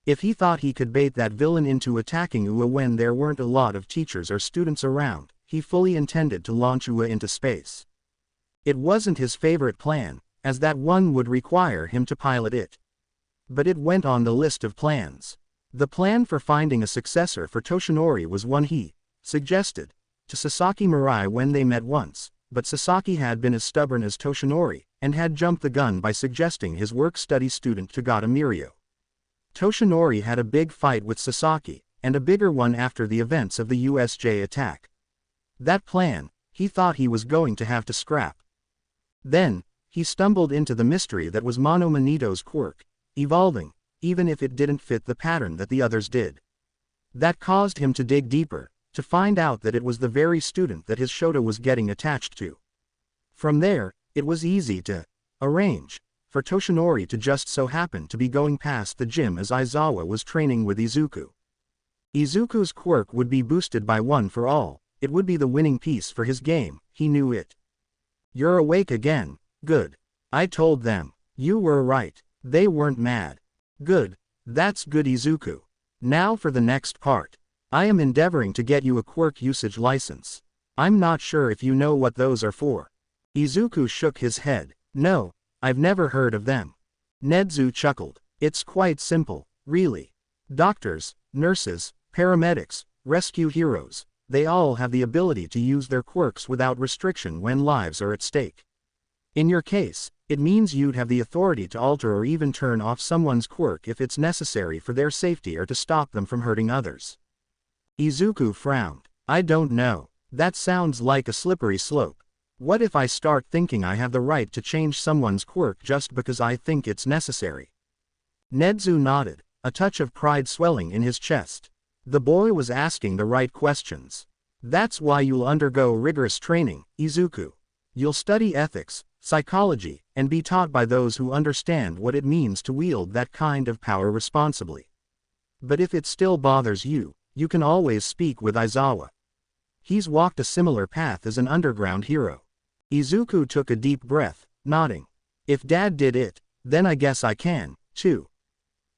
If he thought he could bait that villain into attacking UA when there weren't a lot of teachers or students around, he fully intended to launch UA into space. It wasn't his favorite plan, as that one would require him to pilot it. But it went on the list of plans. The plan for finding a successor for Toshinori was one he suggested to Sasaki Mirai when they met once, but Sasaki had been as stubborn as Toshinori, and had jumped the gun by suggesting his work-study student Tagata Mirio. Toshinori had a big fight with Sasaki, and a bigger one after the events of the USJ attack. That plan, he thought he was going to have to scrap. Then, he stumbled into the mystery that was Mono Manito's quirk, evolving, even if it didn't fit the pattern that the others did. That caused him to dig deeper, to find out that it was the very student that his Shota was getting attached to. From there, it was easy to arrange for Toshinori to just so happen to be going past the gym as Aizawa was training with Izuku. Izuku's quirk would be boosted by one for all. It would be the winning piece for his game, he knew it. "You're awake again, good. I told them. You were right. They weren't mad. Good. That's good, Izuku. Now for the next part. I am endeavoring to get you a quirk usage license. I'm not sure if you know what those are for." Izuku shook his head. "No, I've never heard of them." Nedzu chuckled. "It's quite simple, really. Doctors, nurses, paramedics, rescue heroes, they all have the ability to use their quirks without restriction when lives are at stake. In your case, it means you'd have the authority to alter or even turn off someone's quirk if it's necessary for their safety or to stop them from hurting others." Izuku frowned. "I don't know. That sounds like a slippery slope. What if I start thinking I have the right to change someone's quirk just because I think it's necessary?" Nedzu nodded, a touch of pride swelling in his chest. The boy was asking the right questions. "That's why you'll undergo rigorous training, Izuku. You'll study ethics, psychology, and be taught by those who understand what it means to wield that kind of power responsibly. But if it still bothers you, you can always speak with Aizawa. He's walked a similar path as an underground hero." Izuku took a deep breath, nodding. "If Dad did it, then I guess I can, too."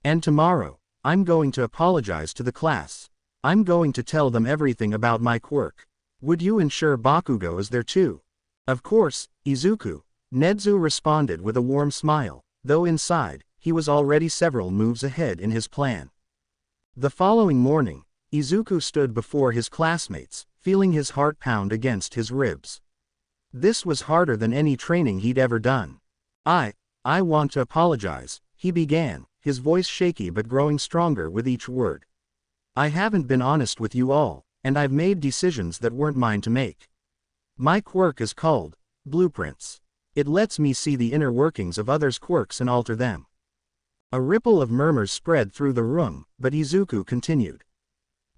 And tomorrow, I'm going to apologize to the class. I'm going to tell them everything about my quirk. Would you ensure Bakugo is there too? Of course, Izuku. Nezu responded with a warm smile, though inside, he was already several moves ahead in his plan. The following morning, Izuku stood before his classmates, feeling his heart pound against his ribs. This was harder than any training he'd ever done. I want to apologize, he began, his voice shaky but growing stronger with each word. I haven't been honest with you all, and I've made decisions that weren't mine to make. My quirk is called Blueprints. It lets me see the inner workings of others' quirks and alter them. A ripple of murmurs spread through the room, but Izuku continued.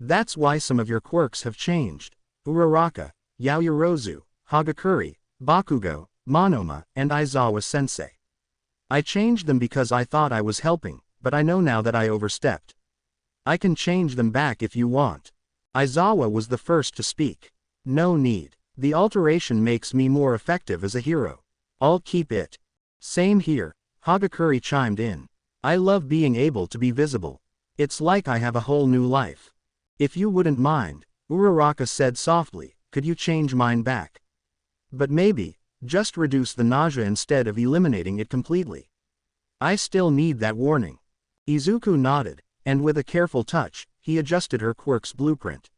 That's why some of your quirks have changed. Uraraka, Yaoyorozu, Hagakure, Bakugo, Monoma, and Aizawa-sensei. I changed them because I thought I was helping, but I know now that I overstepped. I can change them back if you want. Aizawa was the first to speak. No need. The alteration makes me more effective as a hero. I'll keep it. Same here, Hagakure chimed in. I love being able to be visible. It's like I have a whole new life. If you wouldn't mind, Uraraka said softly, could you change mine back? But maybe, just reduce the nausea instead of eliminating it completely. I still need that warning. Izuku nodded, and with a careful touch, he adjusted her quirk's blueprint.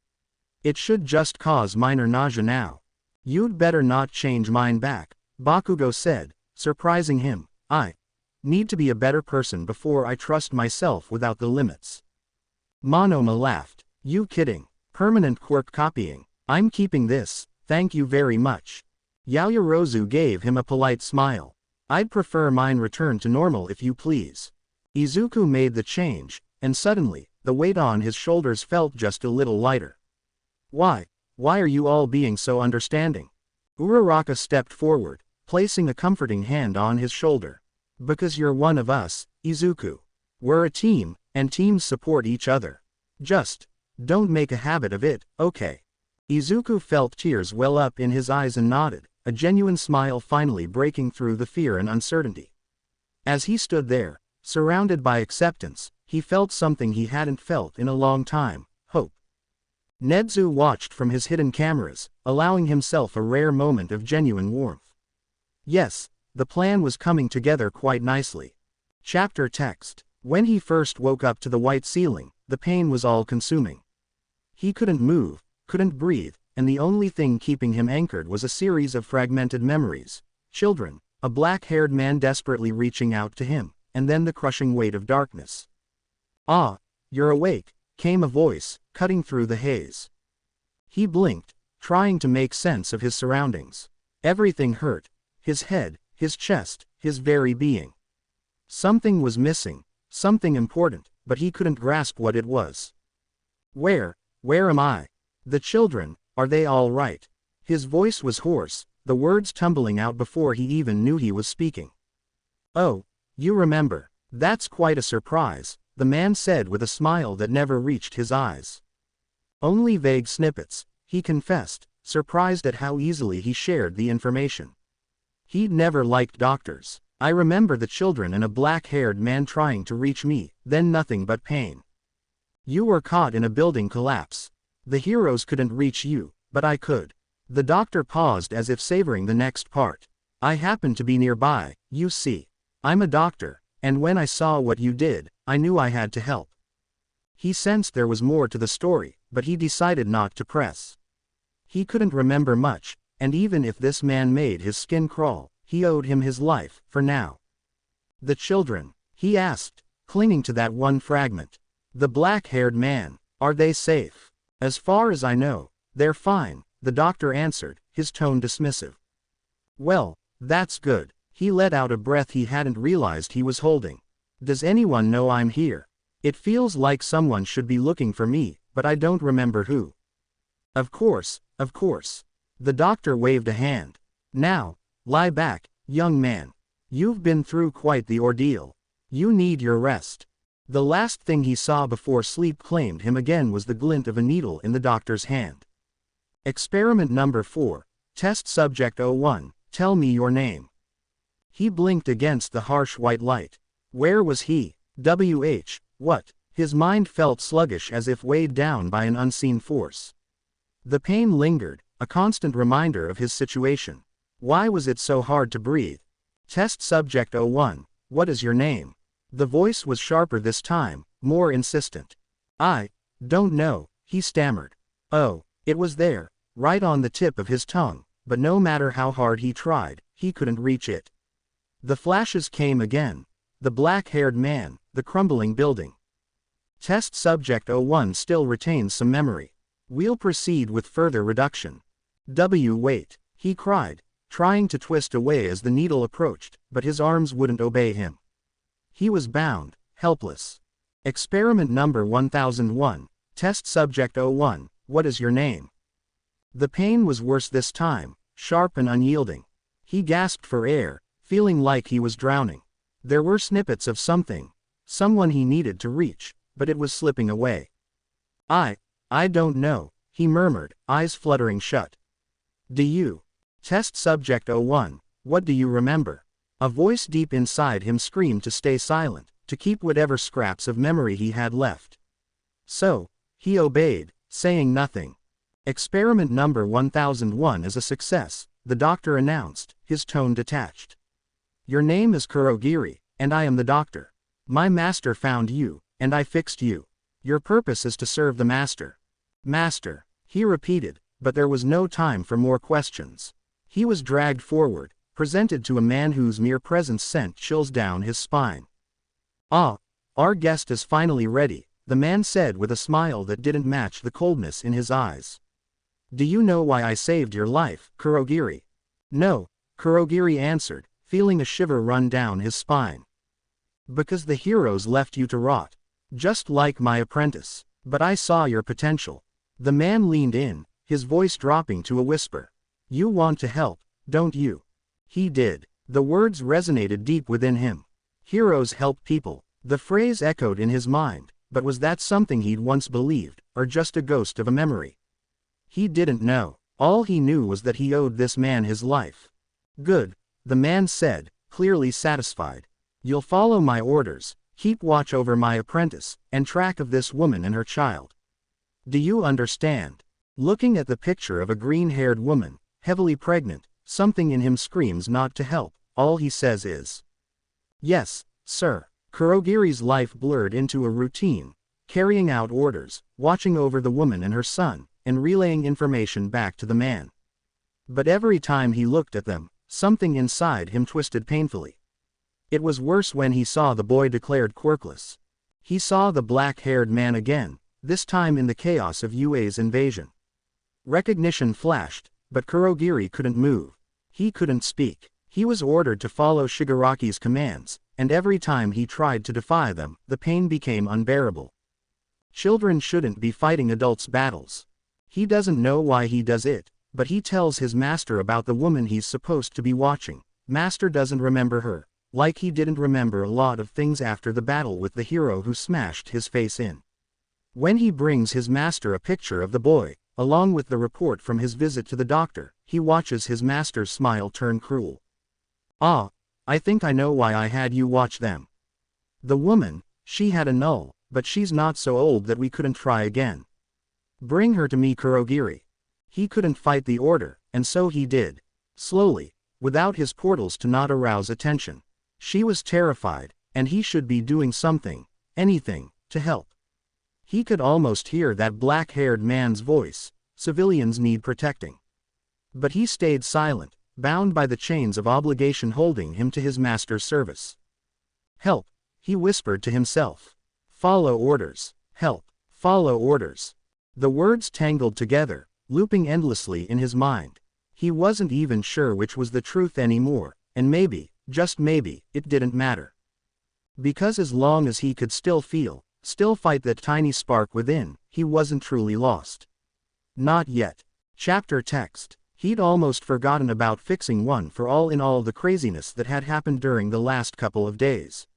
It should just cause minor nausea now. You'd better not change mine back, Bakugo said, surprising him. I need to be a better person before I trust myself without the limits. Monoma laughed. You kidding? Permanent quirk copying. I'm keeping this, thank you very much. Yaoyorozu gave him a polite smile. I'd prefer mine return to normal if you please. Izuku made the change, and suddenly, the weight on his shoulders felt just a little lighter. Why are you all being so understanding? Uraraka stepped forward, placing a comforting hand on his shoulder. Because you're one of us, Izuku. We're a team, and teams support each other. Just don't make a habit of it, okay? Izuku felt tears well up in his eyes and nodded, a genuine smile finally breaking through the fear and uncertainty. As he stood there, surrounded by acceptance, he felt something he hadn't felt in a long time, hope. Nezu watched from his hidden cameras, allowing himself a rare moment of genuine warmth. Yes, the plan was coming together quite nicely. Chapter text. When he first woke up to the white ceiling, the pain was all-consuming. He couldn't move, couldn't breathe, and the only thing keeping him anchored was a series of fragmented memories. Children, a black-haired man desperately reaching out to him, and then the crushing weight of darkness. Ah, you're awake, came a voice, cutting through the haze. He blinked, trying to make sense of his surroundings. Everything hurt. His head, his chest, his very being. Something was missing, something important, but he couldn't grasp what it was. Where am I? The children, are they all right? His voice was hoarse, the words tumbling out before he even knew he was speaking. Oh, you remember. That's quite a surprise, the man said with a smile that never reached his eyes. Only vague snippets, he confessed, surprised at how easily he shared the information. He'd never liked doctors. I remember the children and a black-haired man trying to reach me, then nothing but pain. You were caught in a building collapse. The heroes couldn't reach you, but I could. The doctor paused as if savoring the next part. I happened to be nearby, you see. I'm a doctor, and when I saw what you did, I knew I had to help. He sensed there was more to the story, but he decided not to press. He couldn't remember much, and even if this man made his skin crawl, he owed him his life, for now. The children, he asked, clinging to that one fragment. The black-haired man, are they safe? As far as I know, they're fine, the doctor answered, his tone dismissive. Well, that's good. He let out a breath he hadn't realized he was holding. Does anyone know I'm here? It feels like someone should be looking for me, but I don't remember who. Of course. The doctor waved a hand. Now, lie back, young man. You've been through quite the ordeal. You need your rest. The last thing he saw before sleep claimed him again was the glint of a needle in the doctor's hand. Experiment number 4, Test Subject 01, tell me your name. He blinked against the harsh white light. Where was he? What? His mind felt sluggish as if weighed down by an unseen force. The pain lingered, a constant reminder of his situation. Why was it so hard to breathe? Test subject 01, what is your name? The voice was sharper this time, more insistent. I don't know, he stammered. Oh, it was there, right on the tip of his tongue, but no matter how hard he tried, he couldn't reach it. The flashes came again. The black-haired man, the crumbling building. Test subject 01 still retains some memory. We'll proceed with further reduction. Wait, he cried, trying to twist away as the needle approached, but his arms wouldn't obey him. He was bound, helpless. Experiment number 1001, test subject 01, what is your name? The pain was worse this time, sharp and unyielding. He gasped for air, feeling like he was drowning. There were snippets of something, someone he needed to reach, but it was slipping away. I don't know, he murmured, eyes fluttering shut. Do you? Test subject 01, what do you remember? A voice deep inside him screamed to stay silent, to keep whatever scraps of memory he had left. So, he obeyed, saying nothing. Experiment number 1001 is a success, the doctor announced, his tone detached. Your name is Kurogiri, and I am the doctor. My master found you, and I fixed you. Your purpose is to serve the master. Master, he repeated, but there was no time for more questions. He was dragged forward, presented to a man whose mere presence sent chills down his spine. Ah, our guest is finally ready, the man said with a smile that didn't match the coldness in his eyes. Do you know why I saved your life, Kurogiri? No, Kurogiri answered, feeling a shiver run down his spine. Because the heroes left you to rot. Just like my apprentice. But I saw your potential. The man leaned in, his voice dropping to a whisper. You want to help, don't you? He did. The words resonated deep within him. Heroes help people. The phrase echoed in his mind, but was that something he'd once believed, or just a ghost of a memory? He didn't know. All he knew was that he owed this man his life. Good, the man said, clearly satisfied. You'll follow my orders. Keep watch over my apprentice, and track of this woman and her child. Do you understand? Looking at the picture of a green-haired woman, heavily pregnant, something in him screams not to help, all he says is, yes, sir. Kurogiri's life blurred into a routine, carrying out orders, watching over the woman and her son, and relaying information back to the man. But every time he looked at them, something inside him twisted painfully. It was worse when he saw the boy declared quirkless. He saw the black-haired man again, this time in the chaos of Yue's invasion. Recognition flashed, but Kurogiri couldn't move. He couldn't speak. He was ordered to follow Shigaraki's commands, and every time he tried to defy them, the pain became unbearable. Children shouldn't be fighting adults' battles. He doesn't know why he does it, but he tells his master about the woman he's supposed to be watching. Master doesn't remember her. Like he didn't remember a lot of things after the battle with the hero who smashed his face in. When he brings his master a picture of the boy, along with the report from his visit to the doctor, he watches his master's smile turn cruel. Ah, I think I know why I had you watch them. The woman, she had a null, but she's not so old that we couldn't try again. Bring her to me, Kurogiri. He couldn't fight the order, and so he did. Slowly, without his portals to not arouse attention. She was terrified, and he should be doing something, anything, to help. He could almost hear that black-haired man's voice, civilians need protecting. But he stayed silent, bound by the chains of obligation holding him to his master's service. Help, he whispered to himself. Follow orders, help, follow orders. The words tangled together, looping endlessly in his mind. He wasn't even sure which was the truth anymore, and maybe, just maybe, it didn't matter. Because as long as he could still feel, still fight that tiny spark within, he wasn't truly lost. Not yet. Chapter text. He'd almost forgotten about fixing one for all in all the craziness that had happened during the last couple of days.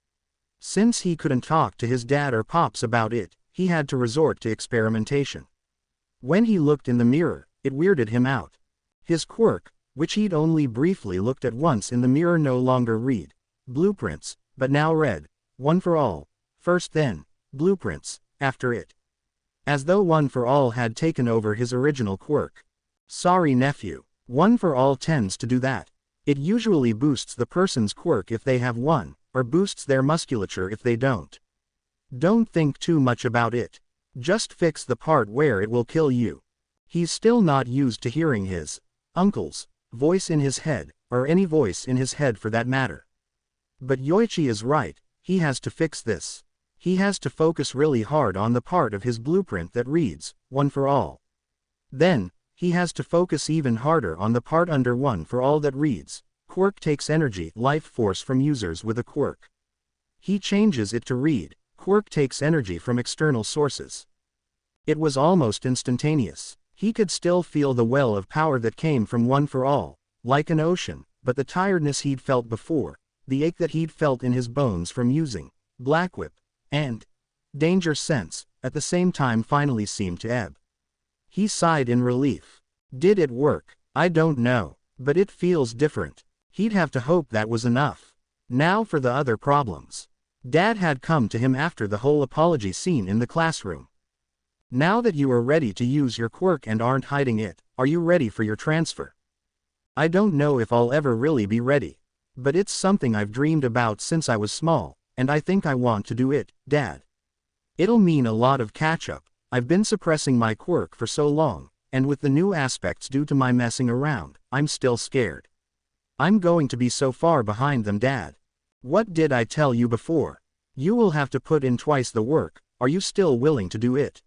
Since he couldn't talk to his dad or pops about it, he had to resort to experimentation. When he looked in the mirror, it weirded him out. His quirk, which he'd only briefly looked at once in the mirror, no longer read Blueprints, but now read, one for all, first then, Blueprints, after it. As though One for All had taken over his original quirk. Sorry nephew. One for All tends to do that. It usually boosts the person's quirk if they have one, or boosts their musculature if they don't. Don't think too much about it. Just fix the part where it will kill you. He's still not used to hearing his uncle's voice in his head, or any voice in his head for that matter. But Yoichi is right, he has to fix this. He has to focus really hard on the part of his blueprint that reads, One for All. Then, he has to focus even harder on the part under One for All that reads, Quirk takes energy, life force from users with a quirk. He changes it to read, Quirk takes energy from external sources. It was almost instantaneous. He could still feel the well of power that came from One for All, like an ocean, but the tiredness he'd felt before, the ache that he'd felt in his bones from using Black Whip, and danger sense, at the same time finally seemed to ebb. He sighed in relief. Did it work? I don't know, but it feels different. He'd have to hope that was enough. Now for the other problems. Dad had come to him after the whole apology scene in the classroom. Now that you are ready to use your quirk and aren't hiding it, are you ready for your transfer? I don't know if I'll ever really be ready. But it's something I've dreamed about since I was small, and I think I want to do it, Dad. It'll mean a lot of catch-up. I've been suppressing my quirk for so long, and with the new aspects due to my messing around, I'm still scared. I'm going to be so far behind them, Dad. What did I tell you before? You will have to put in twice the work. Are you still willing to do it?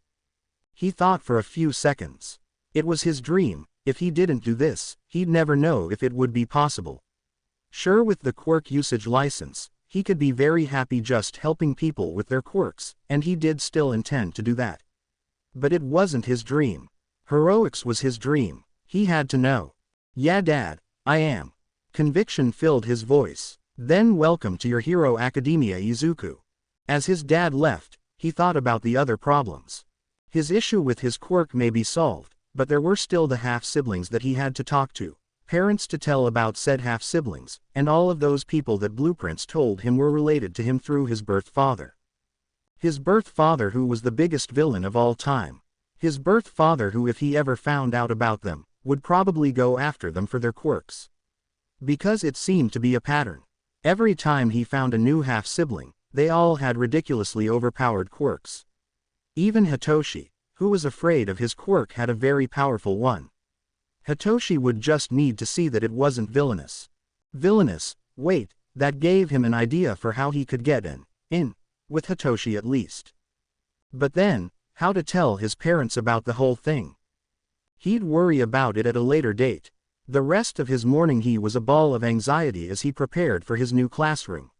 He thought for a few seconds. It was his dream. If he didn't do this, he'd never know if it would be possible. Sure, with the quirk usage license, he could be very happy just helping people with their quirks, and he did still intend to do that. But it wasn't his dream. Heroics was his dream. He had to know. Yeah, Dad, I am. Conviction filled his voice. Then welcome to your Hero Academia, Izuku. As his dad left, he thought about the other problems. His issue with his quirk may be solved, but there were still the half-siblings that he had to talk to, parents to tell about said half-siblings, and all of those people that Blueprints told him were related to him through his birth father. His birth father, who was the biggest villain of all time. His birth father, who, if he ever found out about them, would probably go after them for their quirks. Because it seemed to be a pattern. Every time he found a new half-sibling, they all had ridiculously overpowered quirks. Even Hitoshi, who was afraid of his quirk, had a very powerful one. Hitoshi would just need to see that it wasn't villainous. Villainous, wait, that gave him an idea for how he could get in, with Hitoshi at least. But then, how to tell his parents about the whole thing? He'd worry about it at a later date. The rest of his morning he was a ball of anxiety as he prepared for his new classroom.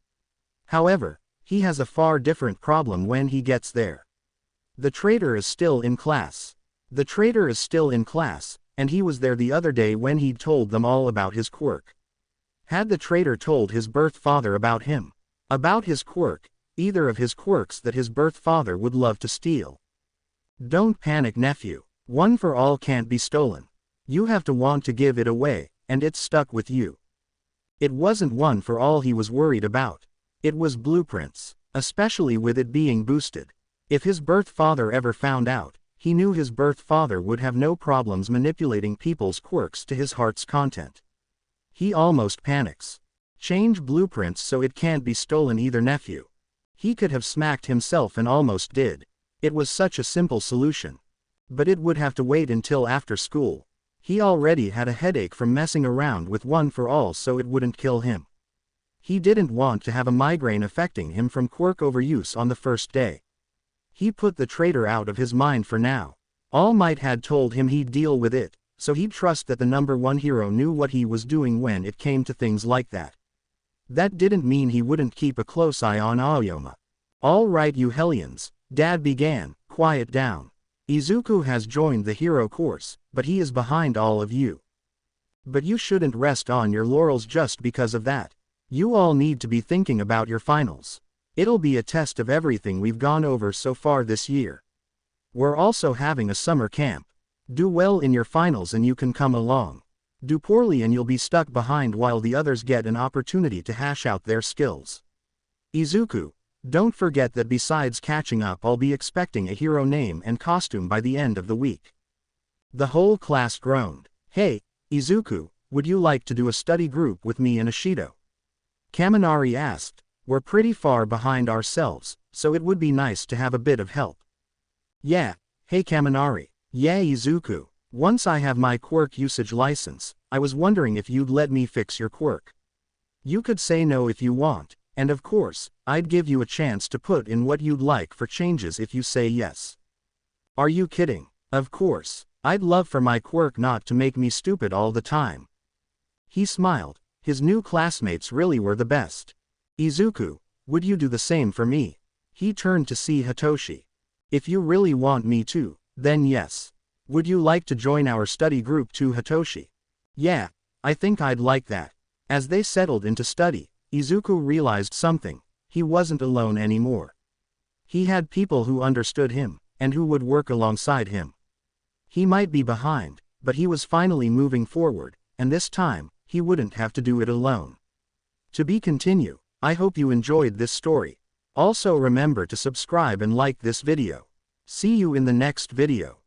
However, he has a far different problem when he gets there. The traitor is still in class. The traitor is still in class, and he was there the other day when he'd told them all about his quirk. Had the traitor told his birth father about him? About his quirk, either of his quirks that his birth father would love to steal? Don't panic, nephew. One for All can't be stolen. You have to want to give it away, and it's stuck with you. It wasn't One for All he was worried about. It was Blueprints, especially with it being boosted. If his birth father ever found out, he knew his birth father would have no problems manipulating people's quirks to his heart's content. He almost panics. Change Blueprints so it can't be stolen either, nephew. He could have smacked himself and almost did. It was such a simple solution. But it would have to wait until after school. He already had a headache from messing around with One for All, so it wouldn't kill him. He didn't want to have a migraine affecting him from quirk overuse on the first day. He put the traitor out of his mind for now. All Might had told him he'd deal with it, so he'd trust that the number one hero knew what he was doing when it came to things like that. That didn't mean he wouldn't keep a close eye on Aoyama. All right, you hellions, Dad began, quiet down. Izuku has joined the hero course, but he is behind all of you. But you shouldn't rest on your laurels just because of that. You all need to be thinking about your finals. It'll be a test of everything we've gone over so far this year. We're also having a summer camp. Do well in your finals and you can come along. Do poorly and you'll be stuck behind while the others get an opportunity to hash out their skills. Izuku, Don't forget that besides catching up, I'll be expecting a hero name and costume by the end of the week." The whole class groaned. "Hey, Izuku, would you like to do a study group with me and Ashido?" Kaminari asked. "We're pretty far behind ourselves, so it would be nice to have a bit of help." "Yeah, hey Kaminari." "Yeah Izuku, once I have my quirk usage license, I was wondering if you'd let me fix your quirk. You could say no if you want, and of course, I'd give you a chance to put in what you'd like for changes if you say yes." "Are you kidding? Of course, I'd love for my quirk not to make me stupid all the time." He smiled. His new classmates really were the best. "Izuku, would you do the same for me?" He turned to see Hitoshi. "If you really want me to, then yes. Would you like to join our study group too, Hitoshi?" "Yeah, I think I'd like that." As they settled into study, Izuku realized something: he wasn't alone anymore. He had people who understood him, and who would work alongside him. He might be behind, but he was finally moving forward, and this time, he wouldn't have to do it alone. To be continued. I hope you enjoyed this story. Also remember to subscribe and like this video. See you in the next video.